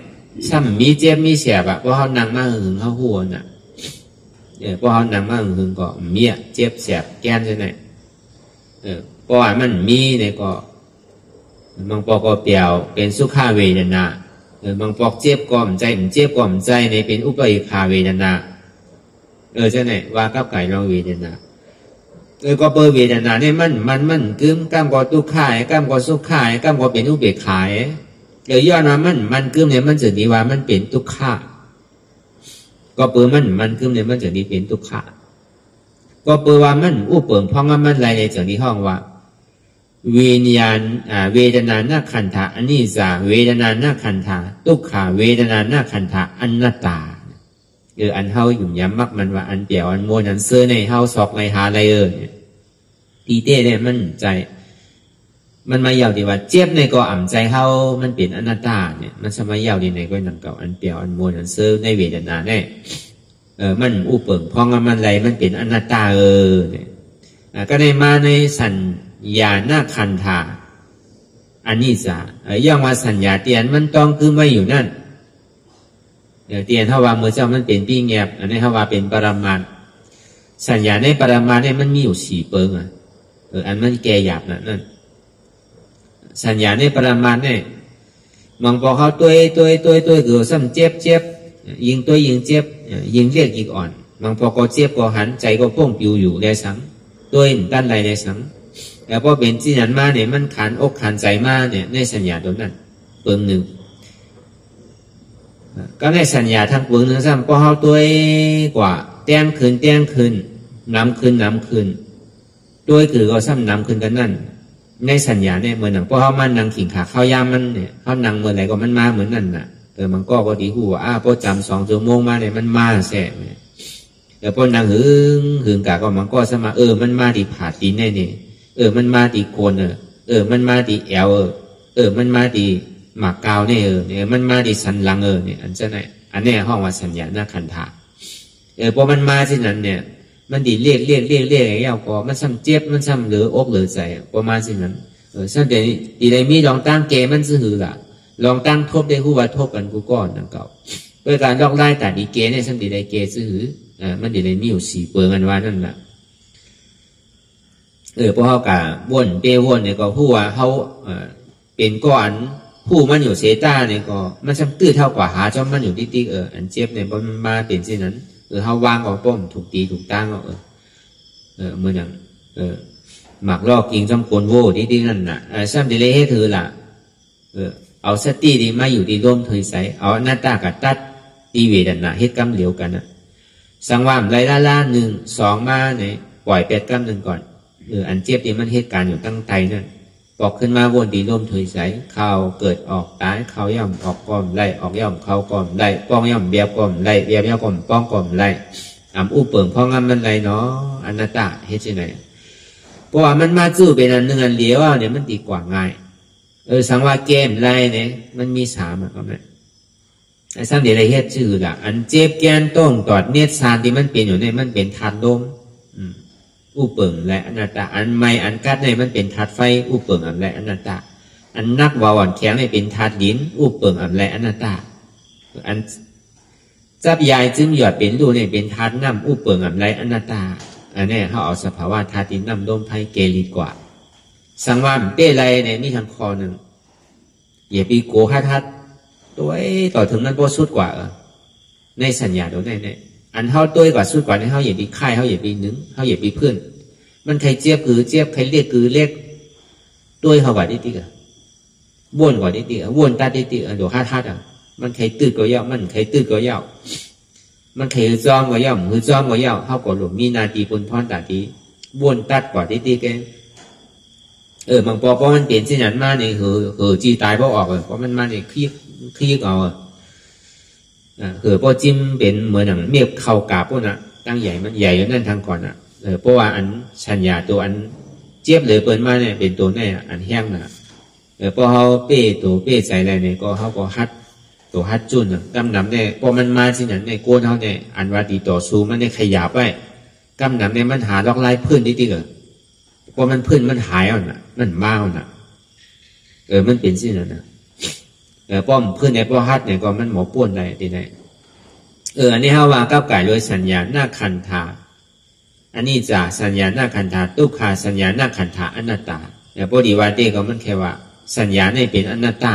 ซ้ำมีเจ็บมีเสียบอะเพราะเขานางมาหึงเขาหัวน่ะเพราะเขานางมาหึงก็เมียเจ็บเสียบแก้นใช่ไหมเพราะว่ามันมีเนี่ยก็บางปอกก็เปลี่ยวเป็นสุขาเวทนาบางปอกเจ็บก็มใจมันเจ็บก็มใจในเป็นอุปอิคาเวทนาใช่ไหมว่ากับไก่เราเวทนาก็เปิดเวทนาเนี่ยมันกึมก้ามก็ทุกข์ขายก้ามก็สุขขายก้ามก็เป็นอุเบกขายเดี๋ยวย้อนว่ามันกึมเนี่ยมันจะดีว่ามันเป็นทุกข์ขาก็เปิดมันกึมเนี่ยมันจะดีเป็นทุกข์ขาก็เปิดว่ามันอุปเปิงพองมันไรในจากนี้ห้องว่าวิญญาณเวทนานาขันธะอันนี้จะเวทนานาขันธะทุกขาเวทนานาขันธะอนัตตาอันเฮาหยุ่มย้ำมักมันว่าอันเดียวอันโมนันเสื้อในเฮาซอกในหาอะไรตีเต้เนี่ยมันใจมันมาเยาวดีว่าเจ็บในก็อ่ำใจเฮามันเป็นอนัตตาเนี่ยมันสมัยเยาวดีในก็หนังเก่าอันเดียวอันโมนันเสื้อในเวทนาเนี่ยมันอุปเปิงพองมันไรมันเป็นอนัตตาเนี่ยก็ในมาในสัญญาณขันธาอันนี้จะย่อมว่าสัญญาเตียนมันต้องคือไม่อยู่นั่นเตียนเท่าว่าเมื่อเจ้ามันเป็นปีเงียบอันนี้เท่าว่าเป็นปรมาณสัญญาในปรมาณเนี่ยมันมีอยู่4เปิงอันมันแก่หยาบนั่นสัญญาในปรมาณเนี่ยมองพอเขาตัวเกือซ้ำเจ็บยิงตัวยิงเจ็บยิงเรียกอีกอ่อนมองพอก็เจ็บก็หันใจก็พ่วงปิวอยู่ได้สังตัวเห็นด้านไรได้สังแล้วพอเป็นที่นั้นมาเนี่ยมันขันอกขันใจมาเนี่ยในสัญญาตัวนั้นเปิงหนึ่งก็ในสัญญาทั้งเปิงหนึ่งซ้ำพอเขาตัวกว่าแต้มคืนน้ำคืนตัวคือก็ซ้ำน้ำคืนกันนั่นในสัญญาเนี่ยเหมือนหนังพอเขามันนั่งขิงขาเข้ายามมันเนี่ยเขานั่งเมื่อไหร่ก็มันมาเหมือนนั่นน่ะมันก็ดีหูว่าพอจำ2 ชั่วโมงมาเนี่ยมันมาแสบเนี่ยเดี๋ยวพอนั่งหึงกะก็มันก็สมามันมาดีผาดีแน่เนี่ยมันมาดีโกนมันมาดีแอลมันมาดีหมากกาวเนี่ยมันมาดีสันหลังเนี่ยอันจะไหนอันนี้ห้องว่าสัญญาหน้าขันธาพอมันมาที่นั้นเนี่ยมันดีเรียกไอ้เจ้าก็มันซ้ำเจ็บมันซ้ำเหลืออกเหลือใจประมาณที่นั้นซึ่งเดี๋ยวดีได้มีลองตั้งเกมันซื่อล่ะลองตั้งทบได้คู่ว่าทบกันกูก้อนนั่นเก่าด้วยการลอกไล่แต่ดีเกเนี่ยซ้ำดีได้เกซื่อมันดีได้มีอยู่4เปิงกันว่านั่นแหละพวกเขากะวนเปวนเนี่ยก็ผู้ว่าเขาเป็นก้อนผู้มันอยู่เซต้าเนี่ยก็มันซ้ำตื้อเท่ากว่าหาจอมมันอยู่ติ๊กอันเจ็บเนี่ยมันมาเป็นเช่นนั้นเขาวางออกป้มถูกตีถูกตั้งเมื่อนั้นหมักลอกกิงจอมโกนโว่ที่นั่นน่ะซ้ำดีเลยให้เธอล่ะเอาสติดีมาอยู่ดีร่มเธอใส่เอาหน้าตากับตัดตีเวดนะเฮ็ดกำเหลียวกันนะสังวามไรล่า1 2มาเนี่ยปล่อยเป็ดกำ1ก่อนอันเจ็บที่มันเหตุการณ์อยู่ตั้งใจนั่นบอกขึ้นมาวนดีร่มเธอใส่เขาเกิดออกตายเขาย่อมออกก่อมไล่ออกย่อมเขาก่อมไล่ป้องย่อมเบียบก่อมไล่เบียบย่อมก่อมป้องก่อมไล่อุปเปิงพ่องมันไรเนาะอนัตตาเฮ็ดยังไงเพราะว่ามันมาจื้อเป็นอันหนึ่งอันเดียวเนี่ยมันดีกว่าง่ายสังว่าเกมไรเนี่ยมันมี3ก็แม่ไอ้สังเดียไรเฮ็ดชื่อละอันเจ็บแกนต้งตอดเนียดซานที่มันเป็นอยู่เนี่ยมันเป็นธาตุลมอุปเปิงและอนัตตาอันไม่อันกัดเนี่ยมันเป็นธาตุไฟอุปเปิงอันและอนัตตาอันนักวาวันแข็งเนี่ยเป็นธาตุดินอุปเปิงอันและอนัตตาอันจับยายจึงหยอดเป็นรูเนี่ยเป็นธาตุน้ำอุปเปิงอันและอนัตตาอันนี้เขาเอาสภาวะธาตุดินน้ำลมไฟเกลีกว่าสังวามเป้ไรเนี่ยมีทางคอหนึ่งอย่าปีโกทัดตัวต่อถึงนั้นโบสุดกว่าในสัญญาตัวนี้เนี่ยอันเขาตัวกว่าสุดกว่าในเขาอย่าปีค่ายเขาอย่าปีหนึ่งเขาอย่าปีเพื่อนมันใครเจี๊ยบคือเจี๊ยบใครเรียกคือเรียกตัวเขากว่าดิติกะวนกว่าดิติกะวนตาดิติกะโดทัดมันใครตื้อก็ย่อมันใครตื้อก็ย่อมันใครจอมก็ย่อมคือจอมก็ย่อเขาก็หลงมีนาทีปนพรตาทีวนตัดกว่าดิติกะบางปอเพราะมันเปลี่ยนเส้นหยันมาเนี่ยจีตายเพราะออกเพราะมันมาเนี่ยคลี่เอาเพราะจิ้มเป็นเหมือนหนังเมียบเข่ากาบพวกน่ะตั้งใหญ่มันใหญ่อยู่นั่นทางก่อนเพราะว่าอันชัญญาตัวอันเจี๊ยบเลยเปิดมาเนี่ยเป็นตัวแน่อันแห้งน่ะ พอเขาเป้ตัวเป้ใจอะไรเนี่ยก็เขาก็ฮัดตัวฮัดจุนกำนำเนี่ยพอมันมาสินั้นในโกนเขาเนี่ยอันว่าดีต่อสู้มันได้ขยับไปกำนำเนี่ยมันหาล็อกไล่พื้นนิดๆพอมันพื้นมันหายอ่ะนะมันมาอ่ะนะมันเป็นสินั้นนะป้อมพื้นในพอฮัดเนี่ยก็มันหมอป้วนอะไรดีไหนอันนี้เขาว่าก้าวไก่โดยสัญญาหน้าคันธาอันนี้จะสัญญาหน้าคันธาตุขาสัญญาหน้าคันธาอนัตตาแต่พอดีว่าเต้ก็มันแค่ว่าสัญญาในเป็นอนัตตา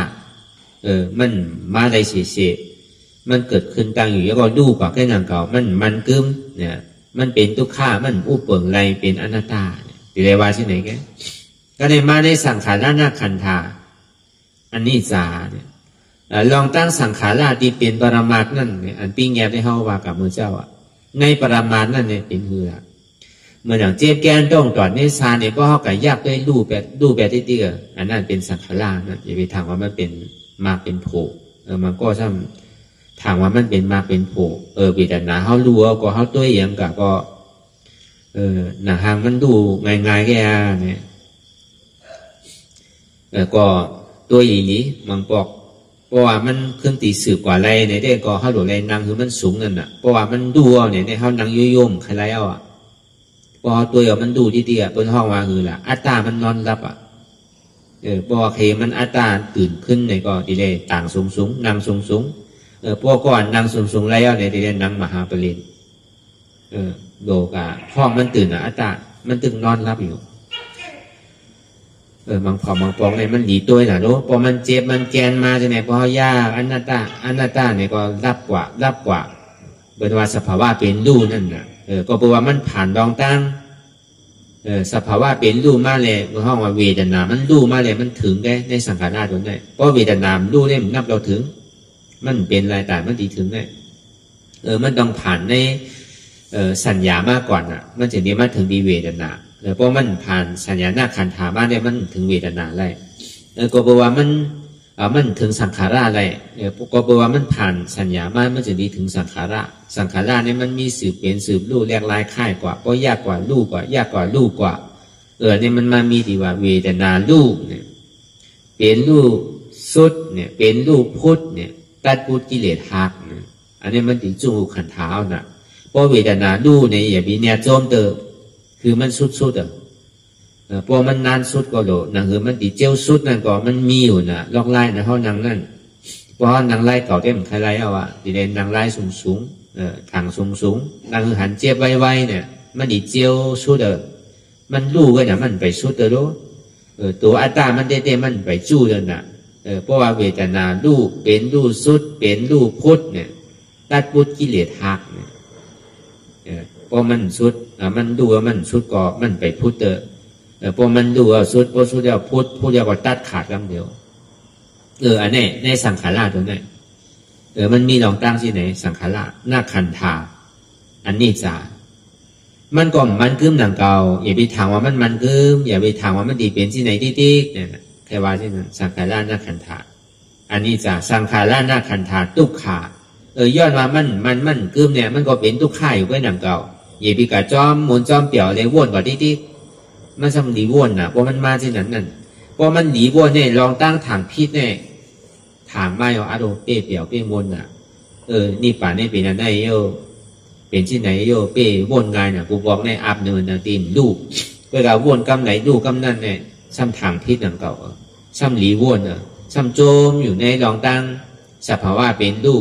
มันมาได้เสียมันเกิดขึ้นตั้งอยู่แล้วก็ดูกว่าแค่นั้นเก่ามันกึมเนี่ยมันเป็นทุกข้ามันอุปเปิงไรเป็นอนัตตาติเรวาที่ไหนแกก็ได้มาในสังขารหน้าคันธาอันนี้จาเนี่ยลองตั้งสังขารที่เป็นปรมาตนั่นเนี่ยอันปิ้งแยบได้เข้าว่ากับมือเจ้าอ่ะในปรมาตนั่นเนี่ยเป็นเมื่ออย่างเจ็บแกนต้องตอดในซาเนี่ยก็เขาไก่ยากได้รูปแบบที่เตี้ยอันนั้นเป็นสังขารนะอย่าไปถามว่ามันเป็นมาเป็นโผมันก็ช่ำถามว่ามันเป็นมาเป็นโผปิดหนาเขารู้ก็เขาตัวอย่างกับก็หนาหางมันดูง่ายๆแค่เนี่ยก็ตัวอย่างนี้มันบอกเพราะว่ามันเครื่องตีสืบกว่าไรเนี่ยได้ก็เขาหลุดไรนางคือมันสูงนั่นน่ะเพราะว่ามันดูเนี่ยได้เขานางยุ่มใครไรอ่ะพอตัวมันดูที่เตี้ยบนห้องวางคือล่ะอัตตามันนอนรับอ่ะพอเคมันอัตตาตื่นขึ้นเนี่ยก็ทีเดียต่างสูงนางสูงพวกก่อนนางสูงแล้วเนี่ยทีเดียนางมหาปริญโดกะห้องมันตื่นอ่ะอัตตามันตึงนอนรับอยู่บางปองเนี่ยมันหนีตัวน่ะรู้พอมันเจ็บมันแกนมาจะไหนพอยากอนัตตาเนี่ยก็รับกว่าเป็นว่าสภาวะเป็นรูนั่นน่ะก็เพราะว่ามันผ่านดองตั้งสภาวะเป็นรูมาเลยห้องว่าเวทนามันรูมาเลยมันถึงได้ในสังขารตัวนี้เพราะเวทนารูเนี่ยมันนับเราถึงมันเป็นรายแต่มันดีถึงได้มันต้องผ่านในสัญญามากก่อนอ่ะมันจะนี้มาถึงดีเวทนาเพราะมันผ่านสัญญาหน้าขันธามาเนี่ยมันถึงเวทนาอะไรก็เพราะว่ามันถึงสังขารอะไรก็เพราะว่ามันผ่านสัญญามามันจะดีถึงสังขารเนี่ยมันมีสืบเป็นสืบลู่แลกลายค่ายกว่าก็ยากกว่าลู่กว่ายากกว่าลู่กว่าเนี่ยมันมามีที่ว่าเวทนาลู่เนี่ยเป็นลู่สุดเนี่ยเป็นลู่พุทธเนี่ยตัดพุทธกิเลสหักเนี่ยอันนี้มันถึงจุงขันธาน่ะเพราะเวทนาลู่เนี่ยอย่ามีเนี่ยโจมเตอคือมันสุดพอมันนานสุดก็โดนั่นคือมันติเจียวสุดนั่นก็มันมีอยู่น่ะลอกไล่นะเขานางนั่นเพราะนางไล่เก่าเต็มใครไล่เอาอ่ะดิเดนนางไล่สูงทางสูงนางคือหันเจ็บไวเนี่ยมันติเจียวสุดมันลู่ก็เนี่ยมันไปสุดรู้ตัวอัตตามันเต้มันไปจู้เลยน่ะเพราะว่าเวทนาลู่เป็นลู่สุดเป็นลู่พุทธเนี่ยตัดพุทธกิเลสหักเนี่ยพอมันสุดมันดูว่ามันสุดก็มันไปพุทธพอมันดูว่าสุดเดียวพุทธเดียวก็ตัดขาดคำเดียวอันนี้ในสังขารตัวนี้มันมีลองตั้งที่ไหนสังขารหน้าคันธาอันนี้จ้ามันก็มันกึ้มหนังเก่าอย่าไปถามว่ามันกึ้มอย่าไปถามว่ามันดีเป็นที่ไหนที่เนี่ยแค่ว่าที่นั้นสังขารหน้าคันธาอันนี้จ้าสังขารหน้าคันธาทุกขาย้อนว่ามันกึ้มเนี่ยมันก็เป็นทุกข่ายอยู่ไว้หนังเก่าอย่าไปกะจอมมูลจอมเปี่ยวเลยวนกว่าที่มันทำหลีวนน่ะเพราะมันมาที่นั้นนั่นเพราะมันหลีวนเนี่ยลองตั้งถางพิษเนี่ยถางไม่เอาอารมณ์เปี่ยววนน่ะนี่ป่านี่เป็นอะไรเป็นที่ไหนเป้วนไงน่ะกูบอกในอับเนินน่ะตีนดูเวลาวนกำไหนดูกำนั่นเนี่ยซ้ำถางพิษหนังเก่าซ้ำหลีวนน่ะซ้ำโจมอยู่ในลองตั้งสภาวะเป็นดู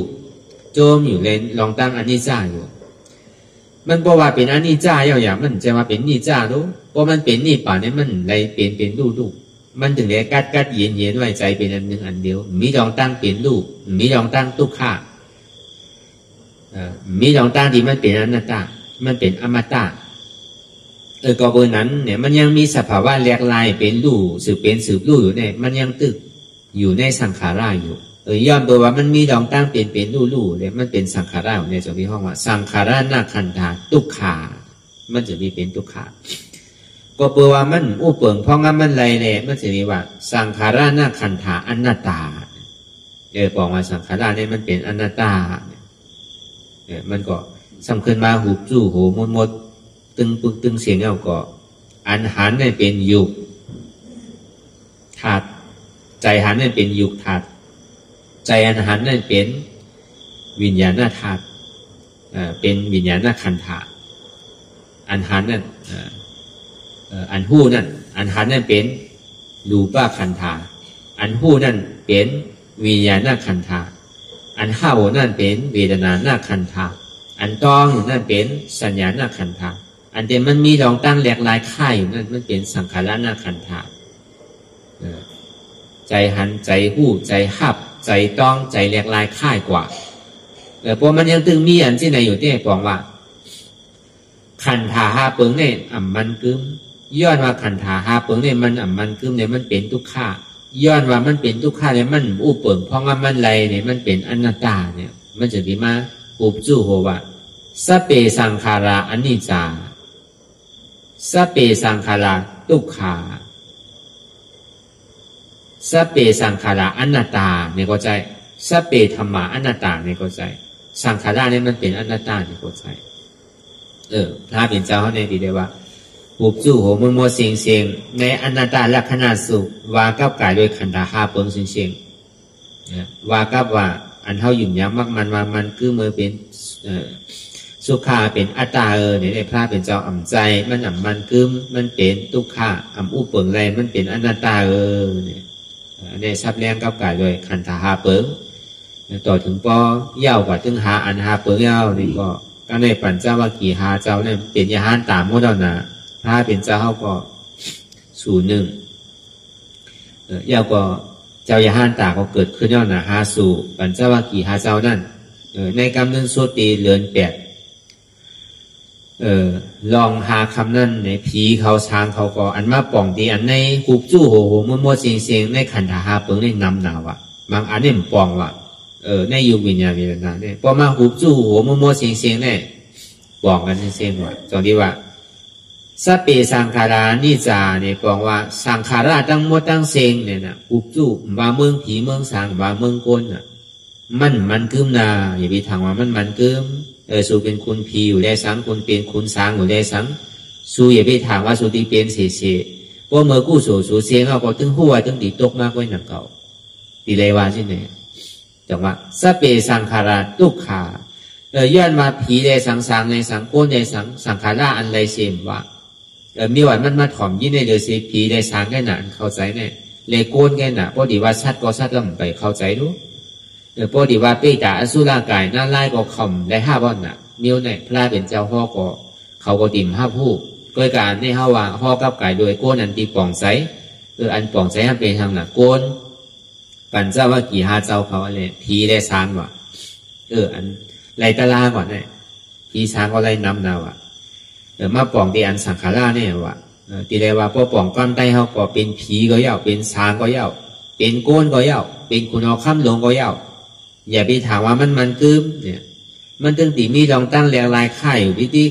โจมอยู่ในลองตั้งอนิจจาอยู่มันบอกว่าเป็นอนิจจาอย่างมันจะมาเป็นนิจจารู้เพราะมันเป็นนี่ป่าเนี่ยมันเลยเป็นลูกมันถึงได้กัดเย็นไว้ใจเป็นอันหนึ่งอันเดียวมีลองตั้งเป็นลูกมีลองตั้งทุกข้ามีลองตั้งที่มันเป็นอนัตตามันเป็นอมตะก็เบอร์นั้นเนี่ยมันยังมีสภาวะแหลกลายเป็นลูกสืบลูกอยู่เนี่ยมันยังตึกอยู่ในสังขาราอยู่ย้อนตัวว่ามันมีดองตั้งเป็นลู่เลยมันเป็นสังขาราในส่วนที่ห้องว่าสังขาราหน้าคันธาทุกขามันจะมีเป็นทุกขาก็เปว่ามันอู้เปิงเพราะงั้นมันไรเลยมันจะมีว่าสังขาราหน้าคันธาอนัตตาบอกว่าสังขาราเนี่ยมันเป็นอนัตตามันก็สำคัญมาหูจู้โหมดตึงปึกตึงเสียงเอาก็อันหันเนี่ยเป็นยุธาตุ ใจหันนั่นเป็นยุคธาตุใจอันหันนั่นเป็นวิญญาณธาตุเป็นวิญญาณขันธะอันหันนั่นอันหู้นั่นอันหันนั่นเป็นรูปขันธะอันหู้นั่นเป็นวิญญาณขันธะอันห้าวนั่นเป็นเวทนาขันธะอันต้องนั่นเป็นสัญญาขันธะอันเดียมันมีรองตั้งแหลกลายค่ายอยู่นั่นมันเป็นสังขารขันธะใจหันใจหู้ใจหับใจต้องใจแหลกลายค่ายกว่าเพราะมันยังตึงมีอันที่ไหนอยู่ที่บอกว่าขันธาหาเปิงเนี่ยมันกึมย้อนว่าขันธาหาเปิงเนี่ยมันมันกึมเนี่ยมันเป็นทุกข์ย้อนว่ามันเป็นทุกข์เนี่ยมันอุปเปิงเพราะว่ามันไรเนี่ยมันเป็นอนัตตาเนี่ยมันจะดีมาอุปจูโหว่าสเปสังขาราอนิจจาสเปสังขาราทุกขาสเปสังขาราอนัตตาเนี่ยก็ใจสเปธรรมะอนัตตาเนี่ยก็ใจสังขารเนี่ยมันเป็นอนัตตาเนี่ยก็ใจพระเป็นเจ้าเขาในดีเดียว่าอุปจูโหมัวมัวเสียงเสียงในอนัตตาลักษณะสุว่ากับกายโดยขันธาห้าเปิงเสียงเสียงว่ากับว่าอันเท่าหยุ่มยำมากมันว่ามันคือมือเป็นสุขาเป็นอัตตาเนี่ยในพระเป็นเจ้าอ่ำใจมันมันคือมันเป็นทุกขาอุปเปิงไรมันเป็นอนัตตาเนี่ยในซับแรงกับกายโดยขันธาห้าเปิงต่อถึงปอยาวกว่าถึงหาอันหาเปิงยาวนี่ก็ในปัญจวัคคีย์หาเจ้าเนี่ยเป็นยาหานตามโมดนาพระเป็นเจ้าเขาก็สูหนึ่งยาวก็เจ้ายาหานตาก็เกิดขึ้นยาวนาหาสู่ปัญจวัคคีย์หาเจ้านั่นในกำเนิดโสตีเลือนแปดลองหาคำนั่นในผีเขาช้างเขาก็อันมาป่องตีอันในหูจู้โหมัวเสียงเสียงในขันธาหาเปิงในนำหนาวะบางอันเนี่ยป่องว่ะในยุควิญญาณวิญญาณเนี่ยพอมาหูจู้หัวมัวเสียงเสียงเนี่ยบอกกันเสียงว่าตรงที่ว่าสเปสังขารานิจาเนี่ยบอกว่าสังขาราตั้งหมดตั้งเสียงเนี่ยนะหูจู้ว่าเมืองผีเมืองสางว่าเมืองโกนน่ะมันกึมนาอย่าไปทางว่ามันกึมสู้เป็นคุณผีอยู่ได้สังคุณเป็นคุณสางอยู่ได้สังสู้อย่าไปถามว่าสู้ที่เป็นเสียเพราะเมื่อกู้สู้เสียงเขาก็ตึงหัวตึงตีตกมากกว่าหนักเก่าตีเลยว่าใช่ไหมจังว่าสเปสังขาราทุกขาย้อนมาผีได้สังในสังโกนได้สังขาราอันไรเสียมว่ามีวันมันมาถ่อมยิ่งในเดือดสีผีได้สังแค่หนาเข้าใจเนี่ยเลยโกนแค่หนาพอดีว่าชัดก็ชัดแล้วมันไปเข้าใจรู้พอดีว่าเปิตาอสุรากายน่าไล่ก็คำได้ห้าวันน่ะมิ้วเนี่ยพระเป็นเจ้าพ่อก็เขาก็ติ่มห้าผู้โดยการในห้าว่าห่อกับกายโดยโกนอันตีป่องใสอันป่องใสให้เป็นทางหนักโกนปัญจวัคคีย์หาเจ้าเขาอะไรผีได้ช้างว่ะอันไรตะลาก่อนเนี่ยผีช้างก็ไรน้ำนาว่ะมาป่องตีอันสังขาราเนี่ยว่ะตีได้ว่าพอป่องก้อนใต้เขาก็เป็นผีก็เย่าเป็นช้างก็เย่าเป็นโกนก็เย่าเป็นคุณเอาข้ามลงก็เย่าอย่าไปถามว่ามันกึมเนี่ยมันตึงตีมีลองตั้งแรงลายค่ายอยู่ที่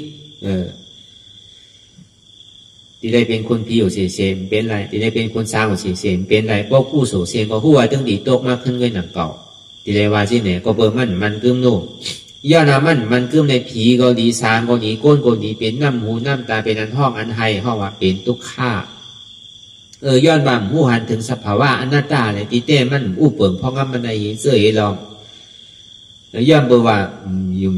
ที่ได้เป็นคนผีอยู่เสียเป็นไรที่ได้เป็นคนสร้างอยู่เสียเป็นไรพวกผู้สูเสียก็หัวตึงตีตกมากขึ้นด้วยหนังเก่าที่ได้ว่าที่ไหนก็เบอร์มันกึมโน่ย่อนามันกึมในผีก็ดีสางก็ดีก้นก็ดีเป็นน้ำหูน้ำตาเป็นอันห้องอันไห้ห้องว่าเป็นทุกข้าย้อนบ่ามผู้หันถึงสภาวะอนัตตาเลยที่เต้มันอู้เปิ่งเพราะงั้นมันได้ยินเสื้อเอลองย้อนเบอร์ว่ายุ่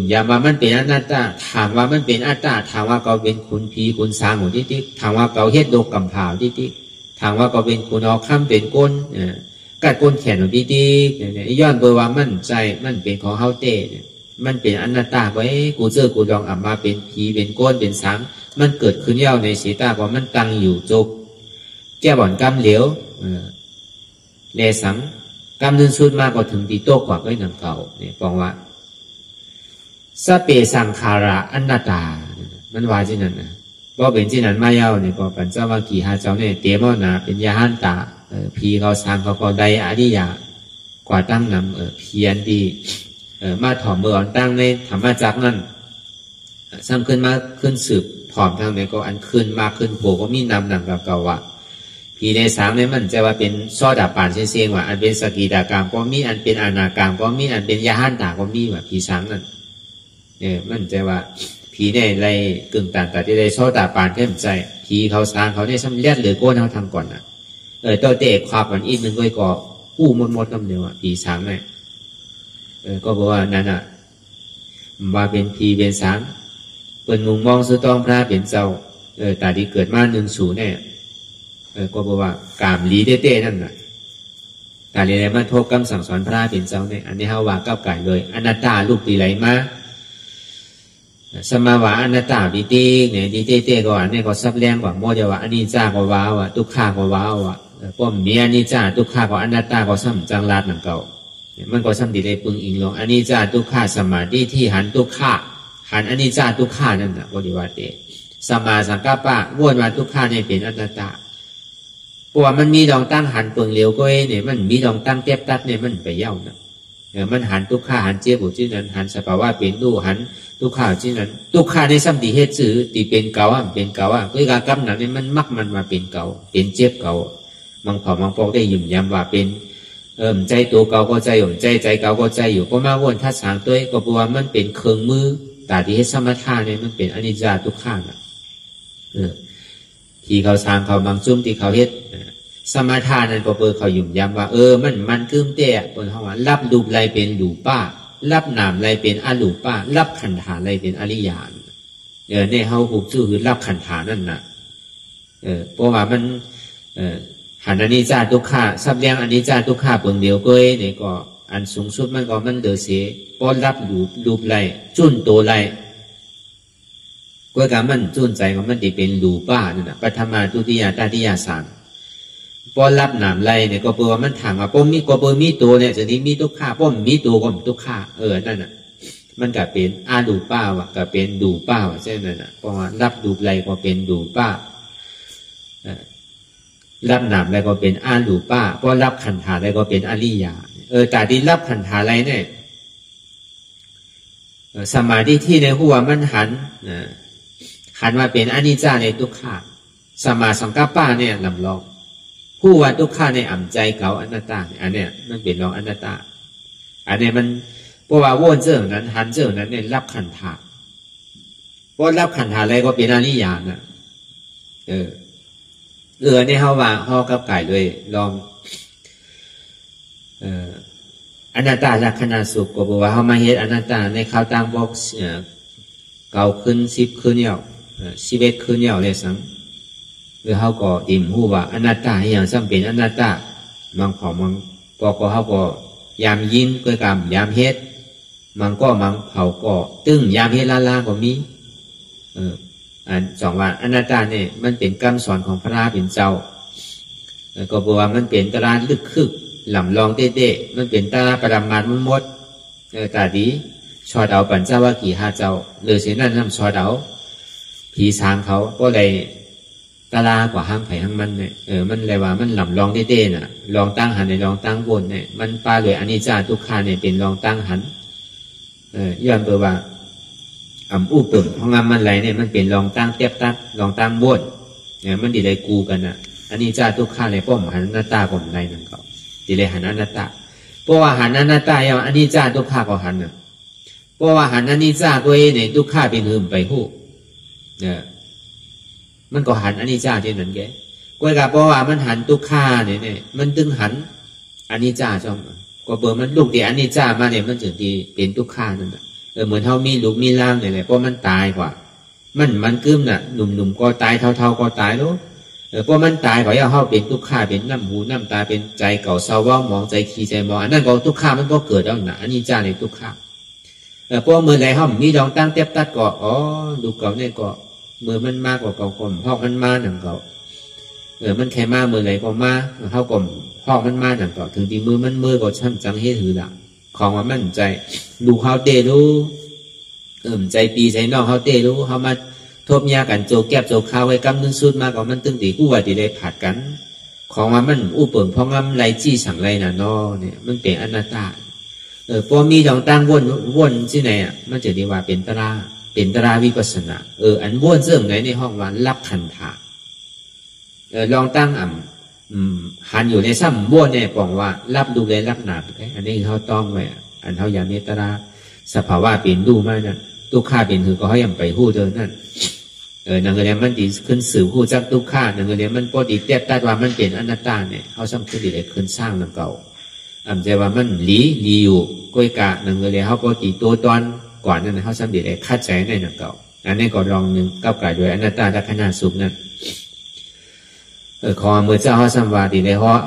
มยามว่ามันเป็นอนัตตาถามว่ามันเป็นอนัตตาถามว่าเขาเป็นคุณผีคุณสางหมดที่ถามว่าเขาเฮ็ดโลกกำผาวที่ถามว่าเขาเป็นคุณเอาข้ามเป็นก้นกัดก้นแขนหมดที่ย้อนเบอร์ว่ามันใจมันเป็นของเฮาเต้มันเป็นอนัตตาไว้กูเจอกูลองอ่ำมาเป็นผีเป็นก้นเป็นสางมันเกิดขึ้นเย้าในสีตาเพราะมันตั้งอยู่จบแก้บ่อนกำเหลียวเลสังกำเนิดสุดมากกว่าถึงตีโต้กว่าก็หนังเก่าเนี่ยบอกว่าสเปสังขาราอนัตตามันว่าที่นั่นนะเพราะเป็นที่นั่นมาเย้าเนี่ยก็ปัญจวัคคีย์หาเจ้าเนี่ยเตมอนาเป็นยาหันตาพีเขาสร้างเขาก็ได้อริยากว่าตั้งนำเพียรดีมาถ่อมเมื่อตั้งในธรรมจักรนั่นซ้ำขึ้นมาขึ้นสืบถอมทางไหนก็อันขึ้นมากขึ้นโผก็มีนำหนังกับเก่าว่าผีในสามเนี่ยมันจะว่าเป็นซอดาปานเสียงว่าอันเป็นสกิตากรรมก็มีอันเป็นอนากรรมก็มีอันเป็นยาหันตาก็มีว่าผีสามนั่นเนี่ยมันจะว่าผีในไรกึ่งต่างแต่ที่ได้ซอดาปานเข้มใจผีเขาสร้างเขาได้ซ้ำเลียดหรือโก้เขาทำก่อนน่ะ ตัวเตะความมันอีกนึงก็กู้หมดกำเดียวปีสามไงก็บอกว่านั่นว่าเป็นพีเป็นสามเป็นมุงมองสุตองพระเป็นเจ้าแต่ที่เกิดมา10เนี่ยก็บอกว่ากามลีเต้นั่นน่ะการเรียนมาทบคำสั่งสอนพระเป็นเจ้าเนี่ยอันนี้เขาว่าก้าวไก่เลยอนัตตาลูกตีไหลมาสมาวะอนัตตาดีตีเนี่ยดีเต้ก็อันนี้ก็ซับแรงกว่าโมจะว่าอันนี้จ้าก็ว้าวทุกข้าก็ว้าวป้อมมีอันนี้จ้าทุกข้าก็อนัตตาก็ซ้ำจังลาดหนังเก่ามันก็ซ้ำดีเลยปึงอิงลงอันนี้จ้าทุกข้าสมาธิที่หันทุกข้าหันอันนี้จ้าทุกข้านั่นน่ะบริวารเตสมาสังกัปปะวนว่าทุกข้าเนี่ยเป็นอนัตตาเพราะว่ามันมีดองตั้งหันเปิงเหลียวก็เนี่ยมันมีดองตั้งเทียบตัดเนี่ยมันไปเย้านะมันหันทุกข้าหันเจี๊ยบที่นั้นหันสภาวะเป็นดูหันทุกข้าที่นั้นทุกข้าในซ้ำตีเหตุสื่อตีเป็นเก่าเป็นเก่าคือการกำหนักเนี่ยมันมักมันมาเป็นเก่าเป็นเจี๊ยบเก่ามังเผามังปอกได้หยุ่มยำว่าเป็นใจตัวเก่าก็ใจอยู่ใจเก่าก็ใจอยู่ก็มาวนทัดสางตัวก็เพราะว่ามันเป็นเครื่องมือแต่ที่ให้สมถะเนี่ยมันเป็นอนิจจาทุกข้าน่ะที่เขาสร้างเขาบางจุ่มที่เขาเฮ็ดสมถะนั่นก็เปิดเขาหยุ่มยำว่ามันกึ้มเตะคนเขาว่ารับรูปไรเป็นรูป้ารับนามไรเป็นอรูป้ารับขันธาไรเป็นอริยานในเฮาหุบชื่อคือรับขันธานั่นน่ะเพราะว่ามันหันอนิจจาทุกข้าซับเลี้ยงอนิจจาทุกข้าเปิงเดียวก็เนี่ยก็อันสูงสุดมันก็มันเดือเสียพอรับรูปไรจุนตัวไรก็การมันจุนใจของมันที่เป็นรูป้านั่นน่ะปัทมาทุติยาตติยาสามพอรับนามไรเนี่ยก็เปิดว่ามันถามว่าป้อมมีก็เปิดมีตัวเนี่ยจะนี้มีทุกข้าป้อมมีตัวก็ทุกข้านั่นน่ะมันก็เป็นอาดูป้าวะก็เป็นดูป้าวะใช่ไหมน่ะเพราะว่ารับดูไรก็เป็นดูป้ารับนามอะไรก็เป็นอาลูป้าเพราะรับขันธาอะไรก็เป็นอริยาแต่ที่รับขันธาอะไรเนี่ยสมาธิที่ในหัวมันหันมาเป็นอนิจจาในทุกข้าสมาสังกัปปะเนี่ยลำลองผู้ว่าทุกข้าในอ่ำใจเก่าอนัตตาอันเนี้ยมันเป็นรองอนัตตาอันเนี้ยมันเพราะว่าวนเจ้านั้นหันเจ้านั้นเนี่ยรับขันธาเพราะรับขันธาอะไรก็เป็นอริยานะเนี่ยเขาว่าเขากับไก่ด้วยลองอนัตตาลักษณะสุขก็บอกว่าเขามาเห็นอนัตตาในข่าวต่างบอกเก่าขึ้น10ขึ้นเยา11ขึ้นเยาเลยสังเขาก็ดิ่มหูว่าอนัตตาอย่างซ้ำเป็นอนัตตามังเผามังก็เขาก็ยามยินก็กรรมยามเฮ็ดมังเผาก็ตึ้งยามเฮ็ดลาก็มีอันสองว่าอนัตตาเนี่ยมันเป็นคำสอนของพระเป็นเจ้าก็บอกว่ามันเป็นตราลึกคึกหล่ำลองเต้ๆมันเป็นตราประมาณมันหมดตาดีชอดเอาปัญจวัคคีย์5เจ้าเลยเสียนั่นทำชอดเอาผีสางเขาก็เลยตรากว่าห้างไผ่ห้างมันเนี่ยมันเลยว่ามันหล่ำลองเต้ๆน่ะลองตั้งหันในลองตั้งบนเนี่ยมันปลาเลยอนิจจาทุกขาเนี่ยเป็นลองตั้งหันย้อนเปิดว่าอู้เปิ่มของงามมันไหลเนี่ยมันเป็นลองตั้งเทียบตัดลองตั้งบนเนี่ยมันดีเลยกูกันน่ะอันนี้จ้าทุกข้าเลยป้อมหันอนัตตาก่อนไรนั่นก็ดีเลยหันอนัตตาเพราะว่าหันอนัตตาอย่างอันนี้จ้าทุกข้าก็หันน่ะเพราะว่าหันอันนี้จ้าตัวเองเนี่ยทุกข้าเป็นหืมไปหู้เนี่ยมันก็หันอันนี้จ้าที่นั่นแกก็กับเพราะว่ามันหันทุกข้าเนี่ยมันตึงหันอันนี้จ้าจอมก็เปิดมันลูกที่อันนี้จ้ามาเนี่ยมันถึงที่เป็นทุกข้านั่นแหละเหมือนเท่ามีลูกมีล่างเนี่ยแหละเพราะมันตายกว่ามันกึ้มน่ะหนุ่มก็ตายเท่าก็ตายแล้วเพราะมันตายกว่าเขาเป็นทุกข้าเป็นน้ำหูน้ำตาเป็นใจเก่าเศร้าว่ามองใจขี้ใจมองอันนั้นก็ทุกข้ามันก็เกิดแล้วนะอันนี้จ้าในทุกข้าเพราะเมื่อไรเขามีดองตั้งเทียบตัดก็ดูเก่าเนี่ยก็เมื่อมันมากกว่าเก่าก่อนห้องมันมาหนังเก่ามันแค่มาเมื่อไรก็มาเขาก่อนห้องมันมาหนังเก่าถึงที่มือมันมือก็ช่ำจังเฮ็ดหือละของว่ามั่นใจดูเขาเตะรู้ใจปีใจนอกเขาเตะรู้เขามาทบยากันโจแก็บโจข้าวไว้กำนึงสุดมากกว่ามันตึงตีกู้ว่าตีได้ผัดกันของว่ามันอู้เปิ่งพองงำไรจี้สั่งไรน่ะนอเนี่ยมันเป็นอนัตตาพอมีดองตั้งวนที่ไหนมันจะดีว่าเป็นตราวิปัสสนาอันวนเสื่อมไหนในห้องวันรับขันธาลองตั้งหันอยู่ในซ้ำวนเนี่ยบอกว่ารับดูเลยรับหนาอันนี้เขาต้องไว้อันเขาอย่างนี้ตราสภาวะเป็นดูมากนั่นทุกข้าเป็นคือก็เขายังไปหู้เดินนั่น นั่นก็เลยมันดีขึ้นสื่อผู้จักทุกข้านั่นก็เลยมันพอดีเทียบตัดว่ามันเป็นอนัตตาเนี่ยเขาสำคัญดีเลยขึ้นสร้างนั่นเก่าใจว่ามันหลีอยู่ก้อยกะนั่นก็เลยเขาพอดีตัวตอนก่อนนั่นเขาสำคัญดีเลยคัดใจในนั่นเก่าอันนี้ก็ลองหนึ่งก้าวไก่โดยอนัตตาลักษณะสุขนั่นขอเมื่อเจ้าเขาสัมวาดีเลยเพราะ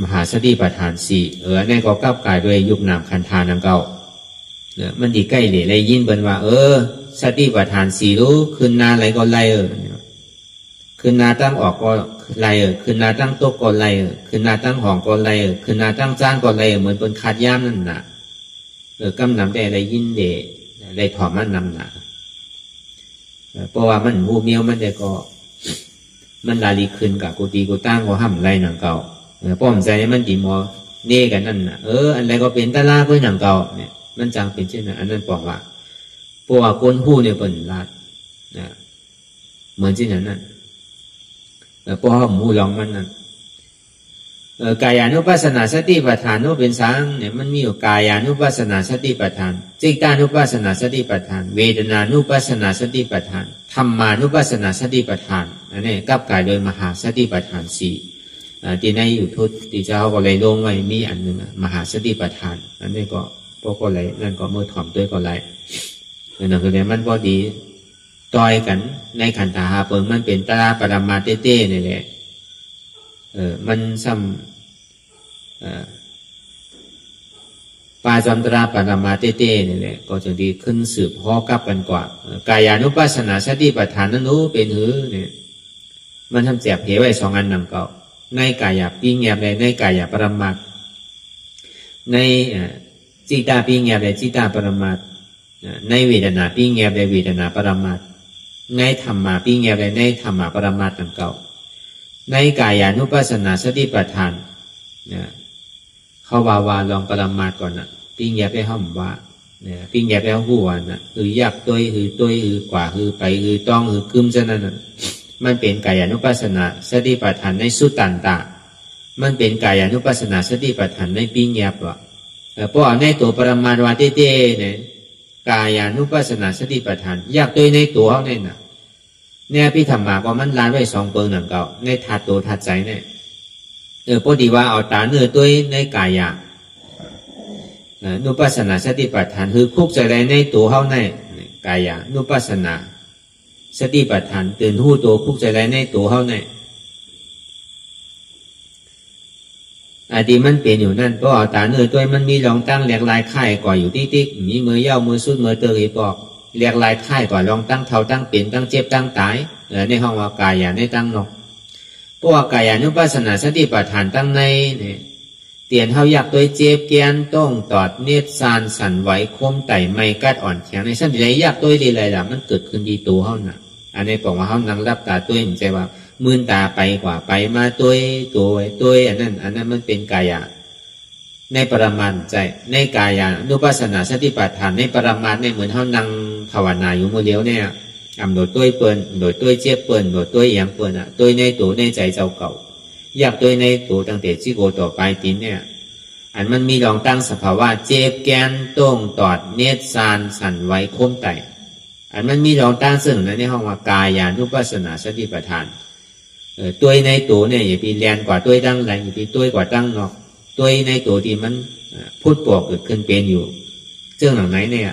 มหาสติปัฏฐานสี่อันนี้ก็ก้าวไก่โดยยุบนามคันธานั่นเก่ามันดีใกล้เลยยินเบิ่นว่าสติปัฏฐานสี่รู้คืนนาอะไรก็ไล่คืนนาตั้งออกก็ไล่คืนนาตั้งโต๊ะก็ไล่คืนนาตั้งห้องก็ไล่คืนนาตั้งจานก็ไล่เหมือนเป็นขาดย่ามนั่นน่ะกำนำได้อะไรยินเดได้ถอมมันนำน่ะเพราะว่ามันหูเมียวมันได้ก็มันลาลีคืนกับกูตีกูตั้งก็ห้ามไล่หนังเก่าป้อมใจมันดีมอเน่กันนั่นน่ะอะไรก็เป็นตะลาเพื่อหนังเก่าเนี่ยมันจังเป็นเช่นนั้นอันนั้นบอกว่าเพราะว่าคนหู้เนี่ยเป็นลาดนะเหมือนเช่นนั้นเพราะว่าหมู่ลองมันนั่นกายานุปัสสนาสติปัฏฐานนู้เป็นสังเนี่ยมันมีอยู่กายานุปัสสนาสติปัฏฐานจิตานุปัสสนาสติปัฏฐานเวทนานุปัสสนาสติปัฏฐานธรรมานุปัสสนาสติปัฏฐานอันนี้กับกายโดยมหาสติปัฏฐานสี่ที่ในอยู่ทุตที่เจ้าก็เลยลงไว้มีอันหนึ่งมหาสติปัฏฐานอันนี้ก็พวกก็เลยนั่นก็มือถ่อมด้วยก็เลยนั่นคือเนี่ยมันพอดีต่อยกันในขันธาเปิงมันเป็นตราปรมาเต้ๆนี่แหละมันซ้ำปาจอมตราปรมาเต้ๆนี่แหละก็จะดีขึ้นสืบพ้อกับกันกว่ากายานุปัสสนาสติปัฏฐานนั้นรู้เป็นหือเนี่ยมันทำแจกเหวไว้สองอันนำเก่าในกายาปีแงบเลยในกายาปรมาตในจิตาปีแงบเลยจิตาปรมาตในเวทนาปีแงบเลยเวทนาปรมาตในธรรมาปีแงบเลยในธรรมาปรมาตนำเก่าในกายานุปัสสนาสติปัฏฐานเขาว่าลองปรมาตก่อนนะปีแงบได้ห้อมว่าปีแงบได้หู้วันนะอยากตัวกว่าไปต้องกึมจะนั่นมันเป็นกายานุปัสสนาสติปัฏฐานในสุตตันตะมันเป็นกายานุปัสสนาสติปัฏฐานในปีแงบว่ะเพราะในตัวปรมาตวาเต้ๆเนี่ยกายานุปัสสนาสติปัฏฐานอยากตัวในตัวเขาเนี่ยพี่ธรรมาก็มันล้านไว้สองเปิงหนังเก่าในทัดตัวทัดใจเนี่ยพอดีว่าเอาตาเนื้อตัวในกายานุปัสสนาสติปัฏฐานคือคุกใจในตัวเขาในกายานุปัสสนาสติปัฏฐานตื่นหู้ตัวคุกใจในตัวเขาในอดีมันเปลี่ยนอยู่นั่นเพราะเอาตาเนื้อตัวมันมีรองตั้งแหลกลายไข่ก่ออยู่ติ๊กมีมือเย้ามือสุดมือเตยปอกเรียกลายค่ายก่อนลองตั้งเท่าตั้งเปลี่ยนตั้งเจ็บตั้งตายในห้องว่ากายาในตั้งนกเพราะว่ากายานุปัสสนาสติปัฏฐานตั้งในเนี่ยเตียนเท่าอยากตัวเจ็บแกนต้องตอดเนตรซานสั่นไหวคมไต่ไม่กัดอ่อนแข็งในสั้นใจอยากตัวดีเลยล่ะมันเกิดขึ้นดีตัวเขาน่ะอันนี้บอกว่าเขานั่งรับตาตัวเห็นใจว่ามื่นตาไปกว่าไปมาตัวอันนั้นมันเป็นกายาในปรมาณใจในกายานุปัสสนาสติปัฏฐานในปรมาณในเหมือนเขานั่งภาวนาอยู่โมเดลเนี่ยโดยตัวเปิ้นโดยตัวเจ็บเปิ้นโดยตัวอย่างเปิ้นตัวในตัวในใจเจ้าเก่าอยากตัวในตัวตั้งแต่จิโกต่อไปตินเนี่ยอันมันมีรองตั้งสภาวะเจ็บแกนต้องตอดเนตรซานสั่นไหวคมไต่อันมันมีรองตั้งซึ่งในห้องว่ากายานุปัสสนาสติปัฏฐานตัวในตัวเนี่ยอย่าไปแรงกว่าตัวตั้งแรงอย่าไปตัวกว่าตั้งนอกตัวในตัวที่มันพูดปอกเกิดขึ้นเป็นอยู่เรื่องหลังไหนเนี่ย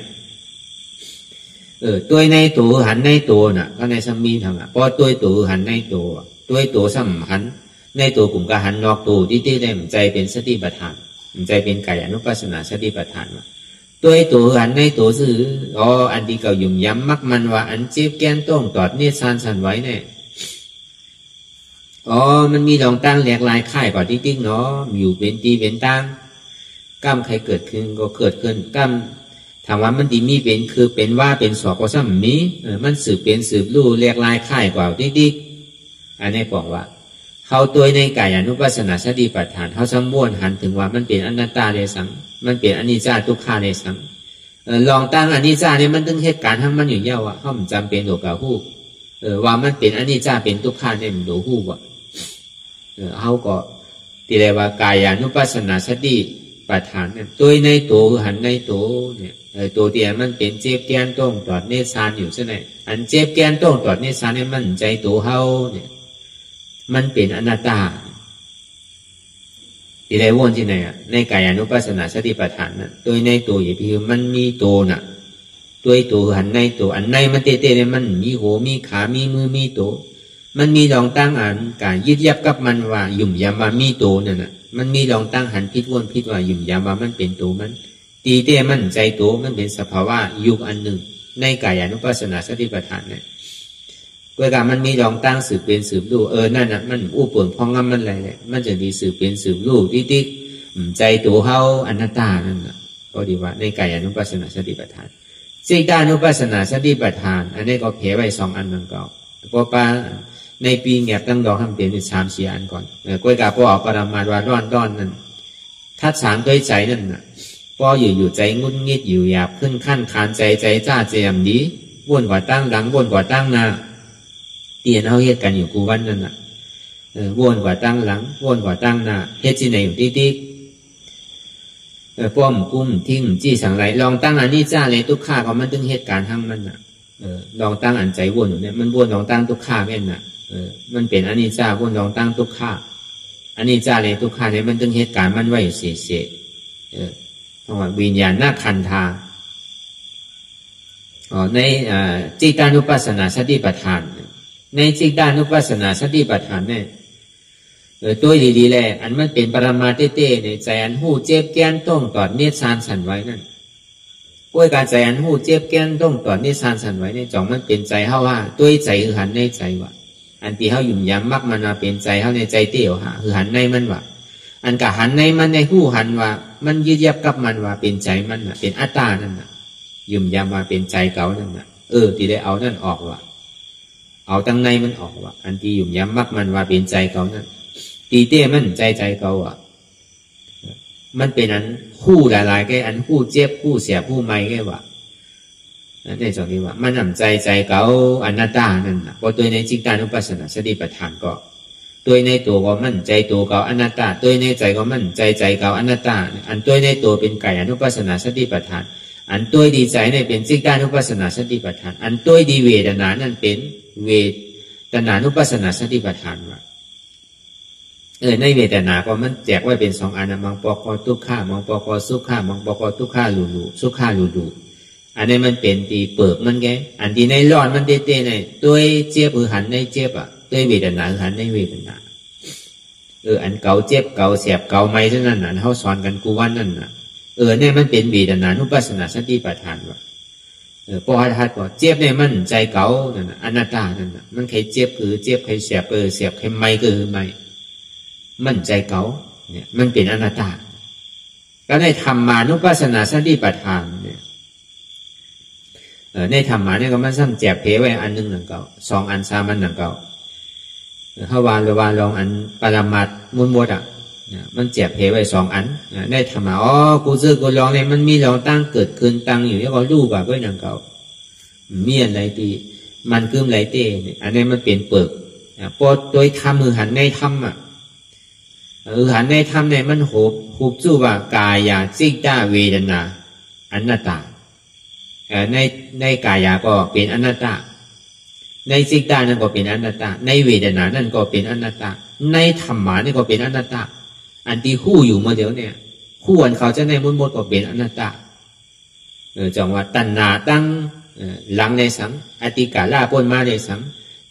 ตัวในตัวหันในตัวน่ะก็ในสัมมีธรรมะพอตัวหันในตัวสัมหันในตัวกลุ่มกหันนอกตัวที่ได้ใจเป็นสติปัฏฐานใจเป็นกายานุปัสสนาสติปัฏฐานว่าตัวหันในตัวซื่ออันที่เก่ายุ่มย้ำมักมันว่าอันเจ็บแกนต้องตอดเนี่ยสั่นไว้เนี่ยมันมีรองตั้งแหลกลายค่ายกว่าติ๊กเนาะอยู่เป็นตีเป็นตั้งกล้ามใครเกิดขึ้นก็เกิดขึ้นกล้ามถามว่ามันดีมีเป็นคือเป็นว่าเป็นสอกก็ซ้ำมีมันสืบเป็นสืบรู้แหลกลายค่ายกว่าติ๊กอันนี้บอกว่าเขาตัวในกายานุปัสสนาสติปัฏฐานเขาสมบูรณ์หันถึงว่ามันเป็นอนัตตาเลยสังมันเป็นอนิจจาทุกขาเลยสังลองตั้งอนิจจาเนี่ยมันถึงเหตุการณ์ทั้งมันอยู่เยอะว่าเขาจำเป็นหรือเปล่าฮู้ว่ามันเป็นอนิจจาเป็นทุกขาเนี่ยมันดูฮู้ว่าเขาก็ที่เรียกว่ากายานุปัสสนาสติ ประธานเนี่ยตัวในตัวคือหันในตัวเนี่ยตัวเดียวมันเป็นเจ็บแกนต้องตอดเนสานอยู่ใช่ไหมอันเจ็บแกนต้องตอดเนสานเนี่ยมันใจตัวเฮาเนี่ยมันเป็นอนัตตาที่ได้วนที่ไหนอ่ะในกายานุปัสสนาสติปัฏฐานน่ะตัวในตัวอย่างที่มันมีตัวน่ะตัวหันในตัวอันในมันเตะเนี่ยมันมีหัวมีขามีมือมีตัวมันมีลองตั้งอันการยึดยับกับมันว่าหยุ่มยำว่ามีตัวนั่นน่ะมันมีลองตั้งหันพิษวนพิษว่าหยุ่มยำว่ามันเป็นตัวมันตีเตะมันใจตัวมันเป็นสภาวะยุคอันหนึ่งในกายานุปัสสนาสติปัฏฐานเนี่ยเวลามันมีลองตั้งสืบเป็นสืบรู้นั่นน่ะมันอู้เปิ่งพองงำมันอะไรเนี่ยมันจะดีสืบเป็นสืบรู้ติ๊กใจตัวเฮาอนัตตานั่นน่ะก็ดีว่าในกายานุปัสสนาสติปัฏฐานจิตานุปัสสนาสติปัฏฐานอันนี้ก็เผยไว้2อันนั่นก็เพราะป้าในปีแงบตั้งดอกทำเป็น3-4 อันก่อนกล้วยกาพอออกปรมาว่าร้อนนั่นทัดสามด้วยใจนั่นน่ะพออยู่ใจงุนงิดอยู่หยาบขึ้นขั้นคานใจจ้าเจียมดีวนกว่าตั้งหลังวนกว่าตั้งหน้าเตียนเอาเฮ็ดกันอยู่กูวันนั่นน่ะวนกว่าตั้งหลังวนกว่าตั้งหน้าเฮ็ดที่ไหนอยู่ติ๊กป้อมกุ้มทิ้งจี้สังไรลองตั้งอันนี้จ้าเลยทุกข้าก็มันถึงเหตุการณ์ทั้งมันน่ะลองตั้งอันใจวนอยู่เนี่ยมันวนลองตั้งทุกข้าแม่นน่ะมันเป็นอันนี้จ้าวนลองตั้งทุกข้าอันนี้จ้าเลยทุกข้าเนี่ยมันถึงเหตุการณ์มันไว้เสียเพราะว่าวิญญาณนาคันธาในจิตานุปัสสนาสติปัฏฐานในจิตานุปัสสนาสติปัฏฐานเนี่ยตัวดีๆแหละอันมันเป็นปรมาเต้ๆในใจอันหู้เจ็บแก้นต้องตอดเนตรสานสันไว้นั่นด้วยการใจอันหู้เจ็บแก้นต้องตอดเนตรสานสันไว้เนี่ยจ่องมันเป็นใจเฮาว่าตัวใจคือหันในใจว่าอันที่เฮาหยุ่มยำมักมันมาเป็นใจเฮาในใจเตี้ยวหาคือหันในมันว่าอันกะหันในมันในหู้หันว่ามันยึดยับกับมันว่าเป็นใจมันน่ะเป็นอัตตานั่นน่ะหยุ่มยำมาเป็นใจเก่านั่นน่ะที่ได้เอานั่นออกว่าเอาตั้งในมันออกว่าอันที่หยุ่มยำมักมันว่าเป็นใจเก่านั่นตีเต้มันใจเก่าอ่ะมันเป็นอันคู่หลายๆแกอันคู่เจ็บคู่เสียคู่ไม่แกว่าในส่วนนี้ว่ามันนำใจเก่าอนัตตานั่นนะพอตัวในจิตานุปัสสนาสติปัฏฐานก็ตัวในตัวก็มันใจตัวเก่าอนัตตาตัวในใจก็มันใจเก่าอนัตตาอันตัวในตัวเป็นกายานุปัสสนาสติปัฏฐานอันตัวดีใจเนี่ยเป็นจิตานุปัสสนาสติปัฏฐานอันตัวดีเวทนานั่นเป็นเวทนานุปัสสนาสติปัฏฐานว่าในเวทนาก็มันแจกไว้เป็น2 อันมังปอกอทุกข้ามังปอกอสุข้ามังปอกอทุกข้าลูสุข้าลูอันนี้มันเป็นตีเปิกมันแกอันที่ในร้อนมันเต้ๆในตัวเจ็บคือหันในเจ็บอ่ะตัวเวทนาคือหันในเวทนาอันเก่าเจ็บเก่าเสียบเก่าไม่เท่านั้นน่ะเขาสอนกันกูวันนั่นน่ะเนี่ยมันเป็นเวทนานุปัสสนาสติปัฏฐานว่ะพอหัดก็เจ็บเนี่ยมันใจเก่านั่นน่ะอนัตตานั่นน่ะมันใครเจ็บคือเจ็บใครเสียบเสียบใครไม่ก็คือไม่มันใจเก่าเนี่ยมันเป็นอนัตตาก็ในธรรมานุปัสสนาสติปัฏฐานเนี่ยในธรรมะเนี่ยก็มันสั่งแจกเพไว้อันนึงหนึ่งเก่า2 อัน3 อันหนึ่งเก่าถ้าวานลองอันปรมัตถ์มุดอ่ะมันแจกเพไว้2 อันได้ธรรมะกูซื้อกูลองเนี่ยมันมีลองตั้งเกิดขึ้นตั้งอยู่แล้วก็รู้แบบไว้หนึ่งเก่ามีอะไรที่มันคืมไหลเต้เนี่ยอันนี้มันเปลี่ยนเปิกพอโดยธรรมมือหันในธรรมอ่ะหันในธรรมเนี่ยมันหูบจู่ว่ากายาจิตาเวทนาอนัตตาในกายาก็เป็นอนัตตาในจิตานั่นก็เป็นอนัตตาในเวทนานั่นก็เป็นอนัตตาในธรรมะนี่ก็เป็นอนัตตาอันที่คู่อยู่มาเดี๋ยวเนี่ยคู่อันเขาจะในมุนหมดก็เป็นอนัตตาจังว่าตัณหาตั้งหลังในสังอติกาลาปนมาในสัง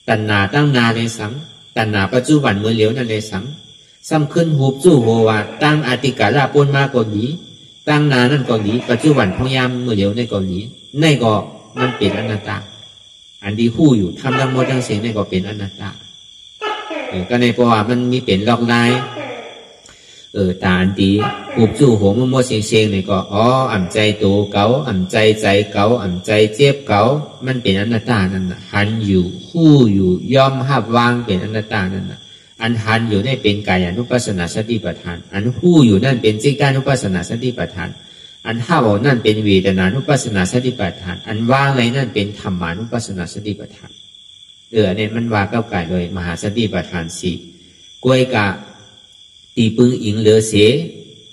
ตัณหาตั้งนาในสังตัณหาปัจจุบันเมื่อเหลียวนั่นในสังซ้ำขึ้นหูบจู่โหว่าตั้งอติกาลาปนมาก็ดีตั้งนานั่นก็ดีปัจจุบันพยายามเมื่อเหลียวในก็ดีในก็มันเป็นอนัตตาอันที่คู่อยู่ทำทั้งหมดทั้งสิ้นในก็เป็นอนัตตาก็ในเพราะว่ามันมีเป็นลอกลายตาอันดีหูบจู่โหมันโมเสียงเนี่ยก็อ่ำใจตัวเก่าอ่ำใจเก่าอ่ำใจเจ็บเก่ามันเป็นอนัตตานั่นน่ะหันอยู่คู่อยู่ย่อมหับวางเป็นอนัตตานั่นน่ะอันหันอยู่นั่นเป็นกายานุปัสสนาสติปัฏฐานอันคู่อยู่นั่นเป็นจิตานุปัสสนาสติปัฏฐานอันห้าวนั่นเป็นเวทนานุปัสสนาสติปัฏฐานอันว่างอะไรนั่นเป็นธรรมานุปัสสนาสติปัฏฐานเนี่ยมันว่าก้าวไก่เลยมหาสติปัฏฐาน4กวยกะตีปื้ออิงเหลือเส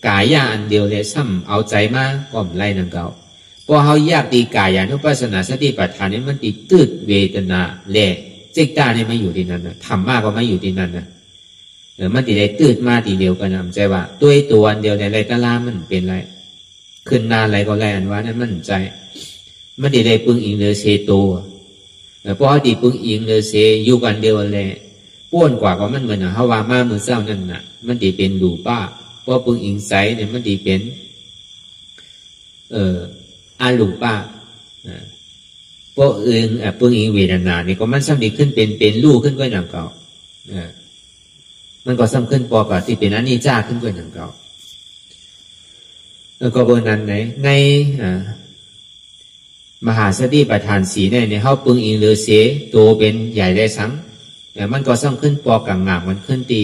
กายะอันเดียวเลยซ้ำเอาใจมาก็ไม่ไล่นั่งเก่าพอเขาอยากตีกายานุปัสสนาสติปัฏฐานนี่มันตีตืดเวทนาแหละจิตตาเนี่ยไม่อยู่ที่นั่นนะธรรมะก็ไม่อยู่ที่นั่นนะมันตีได้ตืดมาตีเดียวกันนะใจว่าตัวอันเดียวในไรตะลามันเป็นไรขึ้นนาอะไรก็ไรอันว่านั้นมันใจมันตีได้ปึงอิงเลยเซโตเพราะตีปึงอิงเลยเซอยู่กันเดียวแหละป้วนกว่าก็มันเหมือนเขาว่ามามือเศร้านั่นน่ะมันตีเป็นดูป้าเพราะปึงอิงใสเนี่ยมันตีเป็นอาลูป้าเพราะปึงอิงเวทนาเนี่ยก็มันซ้ำดีขึ้นเป็นลูกขึ้นก็อย่างเก่ามันก็ซ้ำขึ้นปอกับที่เป็นอนิจจาขึ้นก็อย่างเก่าแล้วก็เบอร์นั้นในมหาสติปัฏฐานสีในเขาปึงอิงหรือเสตัวเป็นใหญ่ได้สังมันก็ซ้ำขึ้นปอกับงามมันขึ้นตี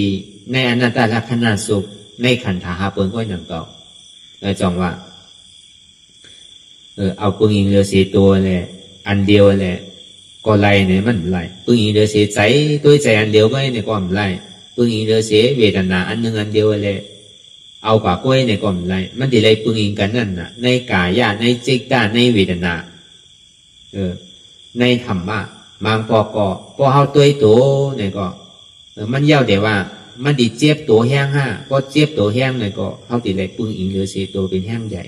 ในอนัตตลักษณะสุขในขันธาเปิงก็อย่างเก่าจองว่าเอาปึงอิงเรือเสียตัวเลยอันเดียวเลยก็ไล่เนี่ยมันไล่ปึงอิงเรือเสียใจตัวใจอันเดียวก็เนี่ยก็ไม่ไล่ปึงอิงเรือเสียเวทนาอันหนึ่งอันเดียวเลยเอาปากกล้วยเนี่ยก็ไม่ไล่มันดีเลยปึงอิงกันนั่นน่ะในกายะในจิตตาในเวทนาในธรรมะมังปอกอพอเอาตัวเนี่ยก็มันเย้าแต่ว่ามันดีเจ็บตัวแห้งห้าก็เจ็บตัวแห้งเนี่ยก็เขาดีเลยปึงอิงเรือเสียตัวเป็นแห้งใหญ่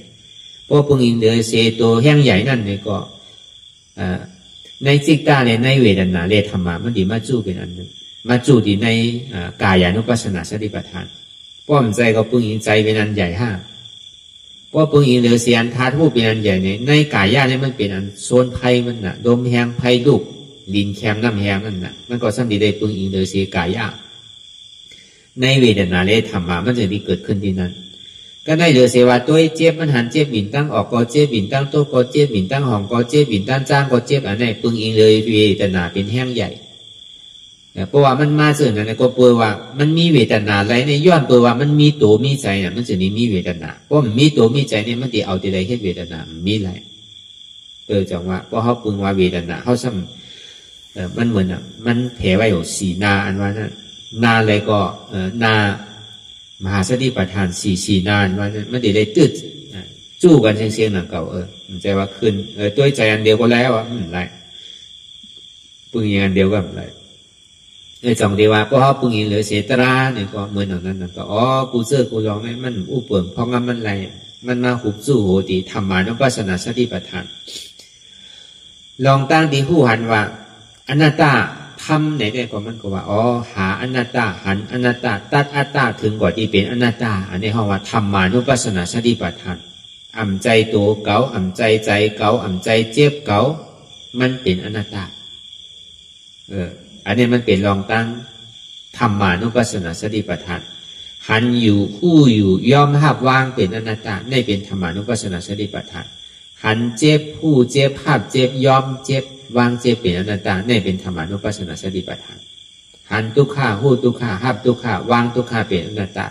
เพราะปึงอิงเดือเสตัวแห้งใหญ่นั่นเนี่ยก็ในจิตตาเนี่ยในเวทนาเลธรรมะมันดีมาจู้เป็นอันหนึ่งมาจู้ดีในกายานุปัสสนาสติปัฏฐานเพราะมันใจก็ปึงอิงใจเป็นอันใหญ่ห้าเพราะปึงอิงเดือเสียนธาตุผู้เป็นอันใหญ่เนี่ยในกายาเนี่ยมันเป็นอันโซนไพ่มันน่ะดมแห้งไพ่ดุกดินแคมน้ำแห้งนั่นน่ะมันก็ซ้ำดีได้ปึงอิงเดือเสียกายาในเวทนาเลธรรมะมันจะดีเกิดขึ้นที่นั้นก็ได้เหลือเสว่าตัวเจ็บมันหันเจ็บบินตั้งออกก็เจ็บบินตั้งโต๊ะก็เจ็บบินตั้งห้องก็เจ็บบินตั้งจ้างก็เจ็บอันนี้ปึงอิงเลยเวทนาเป็นแห้งใหญ่เพราะว่ามันมาเสื่อนั่นก็เปิดว่ามันมีเวทนาอะไรในย้อนเปิดว่ามันมีตัวมีใจเนี่ยมันจะนี่มีเวทนาเพราะมันมีตัวมีใจเนี่ยมันตีเอาแต่ใดแค่เวทนามันมีอะไรจังว่าเพราะเขาปึงว่าเวทนาเขาซ้ำมันเหมือนมันแผ่ไว้อยู่สีนาอันว่านั่นนาอะไรก็นามหาสติปัฏฐานสี่นานว่ามันได้ตืดจู้กันเสียงๆหนังเก่ามันใจว่าขึ้นตัวใจอันเดียวก็แล้วไรปึงอิงอันเดียวก็ไรจังเดียวว่าเพราะเขาปึงอิงเหลือเสตราเนี่ยก็เหมือนอย่างนั้นก็กูเสื้อกูลองนี่มันอู้เปิ่งเพราะงั้นมันไรมันมาหุบสู้โหติธรรมานุปัสสนาสติปัฏฐานลองตั้งที่ผู้หันว่าอนัตตาทำไหนได้ก็มันก็ว่าหาอนัตตาหันอนัตตาตัดอัตตาถึงกว่าที่เป็นอนัตตาอันนี้เขาว่าธรรมานุปัสสนาสติปัฏฐานอ่ำใจตัวเก่าอ่ำใจใจเก่าอ่ำใจเจ็บเก่ามันเป็นอนัตตาอันนี้มันเป็นรองตั้งธรรมานุปัสสนาสติปัฏฐานหันอยู่คู่อยู่ยอมหับวางเป็นอนัตตาได้เป็นธรรมานุปัสสนาสติปัฏฐานหันเจ็บผู้เจ็บภาพเจ็บยอมเจ็บวางเจ็บเป็นอนัตตาเนี่ยเป็นธรรมานุปัสสนาสติปัฏฐานหันทุกขาหูทุกขาหับทุกขาวางทุกขาเป็นอนัตตา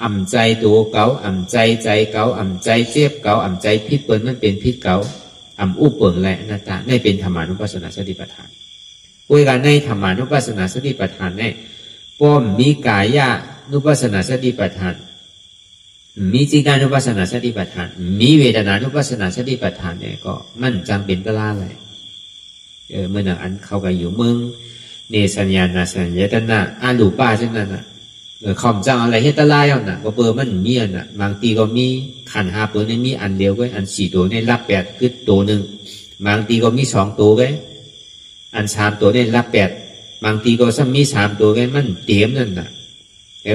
อ่ำใจตัวเก่าอ่ำใจใจเก่าอ่ำใจเจ็บเก่าอ่ำใจพิษเปิลมันเป็นพิษเก่าอ่ำอุปเปิลและอนัตตาเนี่ยเป็นธรรมานุปัสสนาสติปัฏฐานคุยกันในธรรมานุปัสสนาสติปัฏฐานเนี่ยป้อมมีกายะนุปัสสนาสติปัฏฐานมีจิตานุปัสสนาสติปัฏฐานมีเวทนานุปัสสนาสติปัฏฐานเนี่ยก็มันจำเป็นตลาเลยเมื่ออันเขาก็อยู่เมืองเนสัญญาณสัญญาตนะอาลูป้าเช่นนั้นน่ะคำจังอะไรเฮตลายเอาน่ะก็เปิดมันมีอันน่ะบางทีก็มีขันหาเปิดในมีอันเดียวก็อัน4ตัวในรับ8คือตัวหนึ่งบางทีก็มี2ตัวก็อัน3ตัวในรับ8บางทีก็ซ้ำมี3ตัวก็มันเตรียมนั่นน่ะ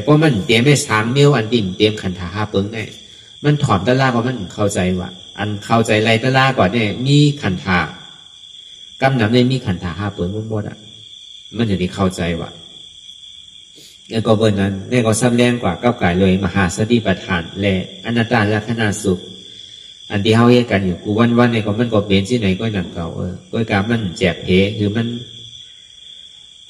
เพราะมันเตรียมให้3เมียวอันดิ่มเตรียมขันหาเปิดเนี่ยมันถอนตลาดเพราะมันเข้าใจว่าอันเข้าใจไรตลาดก่อนเนี่ยมีขันหากำนำในมีขันธา5เปิดหมดมันจะได้เข้าใจว่าแล้วก็เบอร์นั้นนี่ก็ซ้ำแรงกว่าก้าวไก่เลยมหาสติปัฏฐานและอนัตตลักษณะสุขอันที่เขาเรียกกันอยู่กูวันๆในก็มันก็เป็นที่ไหนก็หนังเก่าก็การมันแจกเพคือมัน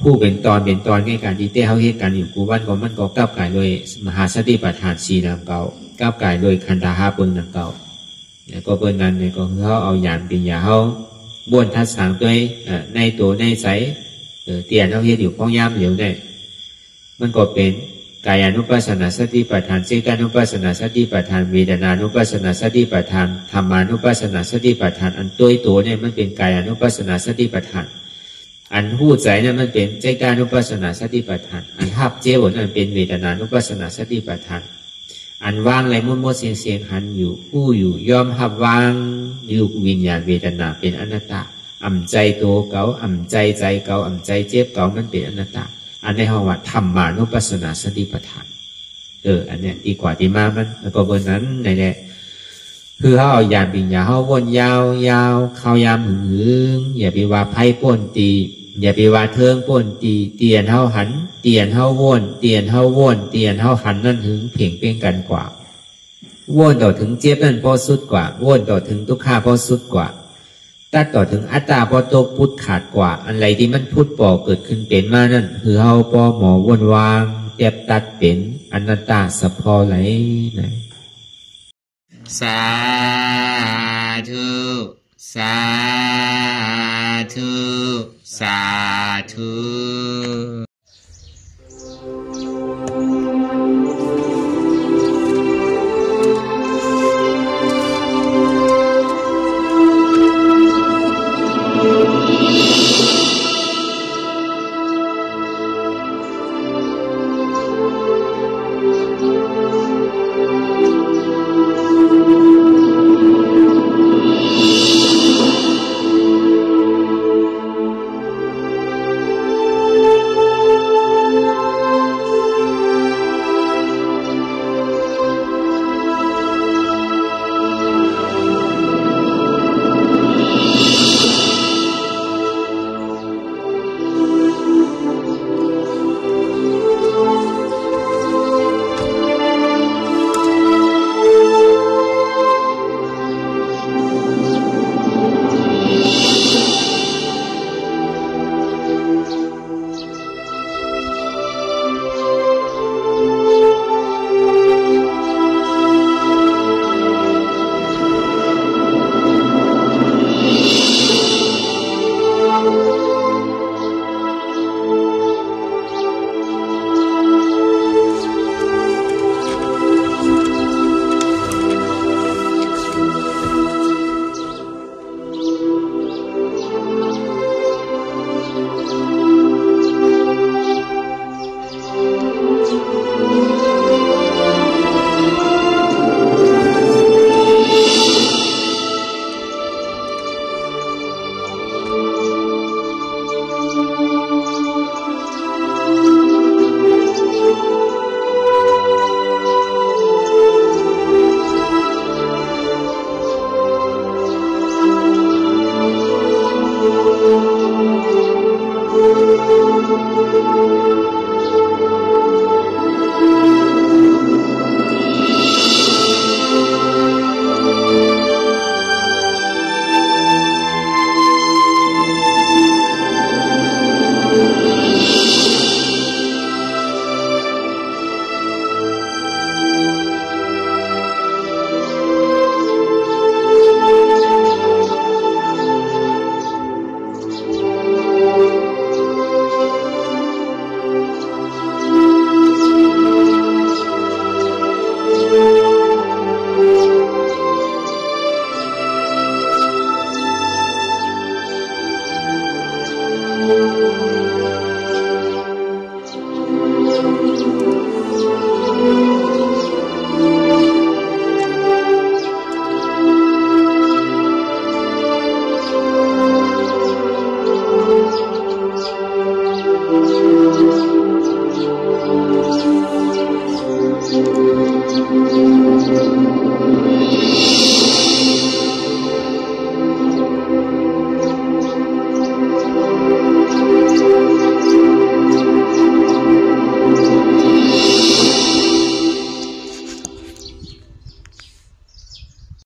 ผู้เป็นตอนในการที่เขาเรียกกันอยู่กูวันก็มันก็ก้าวไก่เลยมหาสติปัฏฐาน4หนังเก่าก้าวไก่เลยขันธา5เปิดหนังเก่าแล้วก็เบอร์นั้นเนี่ยก็เขาเอาหยานปิญญาเขาบ้วนทัดสางตัวในตัวในใสเตียนเอาเฮ็ดอยู่พ้องย่ำเหลียวได้มันก็เป็น กายานุปัสสนาสติปัฏฐานจิตานุปัสสนาสติปัฏฐานเวทนานุปัสสนาสติปัฏฐานธรรมานุปัสสนาสติปัฏฐานอันตัวเนี่ยมันเป็นกายานุปัสสนาสติปัฏฐานอันหู้ใจเนี่ยมันเป็นจิตานุปัสสนาสติปัฏฐานอันหับเจ้านั่นเป็นเวทนานุปัสสนาสติปัฏฐานอันว่างไรมุดมุดเสียงหันอยู่ผู้อยู่ยอมหับวางอยู่วิญญาณเวทนาเป็นอนัตตาอ่ำใจตัวเก่าอ่ำใจเก่าอ่ำใจเจ็บเก่ามันเป็นอนัตตาอันในห้องว่าธรรมานุปัสสนาสติปัฏฐานอันเนี้ยดีกว่าที่มามันแล้วก็บนนั้นในเนี่ยคือเขาเอายามปิญญาเขาวนยาวเข้ายามหึงอย่าไปว่าไพ่ป่นตีอย่าไปว่าเทิงป่นตีเตียนเฮาหันเตียนเฮาวนเตียนเฮาวนเตียนเฮาหันนั่นหึงเพ่งเป็นกันกว่าวนต่อถึงเจ็บนั่นพอสุดกว่าวนต่อถึงทุกข้าพอสุดกว่าตัดต่อถึงอัตตาพอตกพุทธขาดกว่าอะไรที่มันพุทธป่อเกิดขึ้นเป็นมานั่นคือเฮาปอหมอวนวางเจ็บตัดเป็นอนัตตาสัพพอไหลไหนสาธุสาธุสาธุ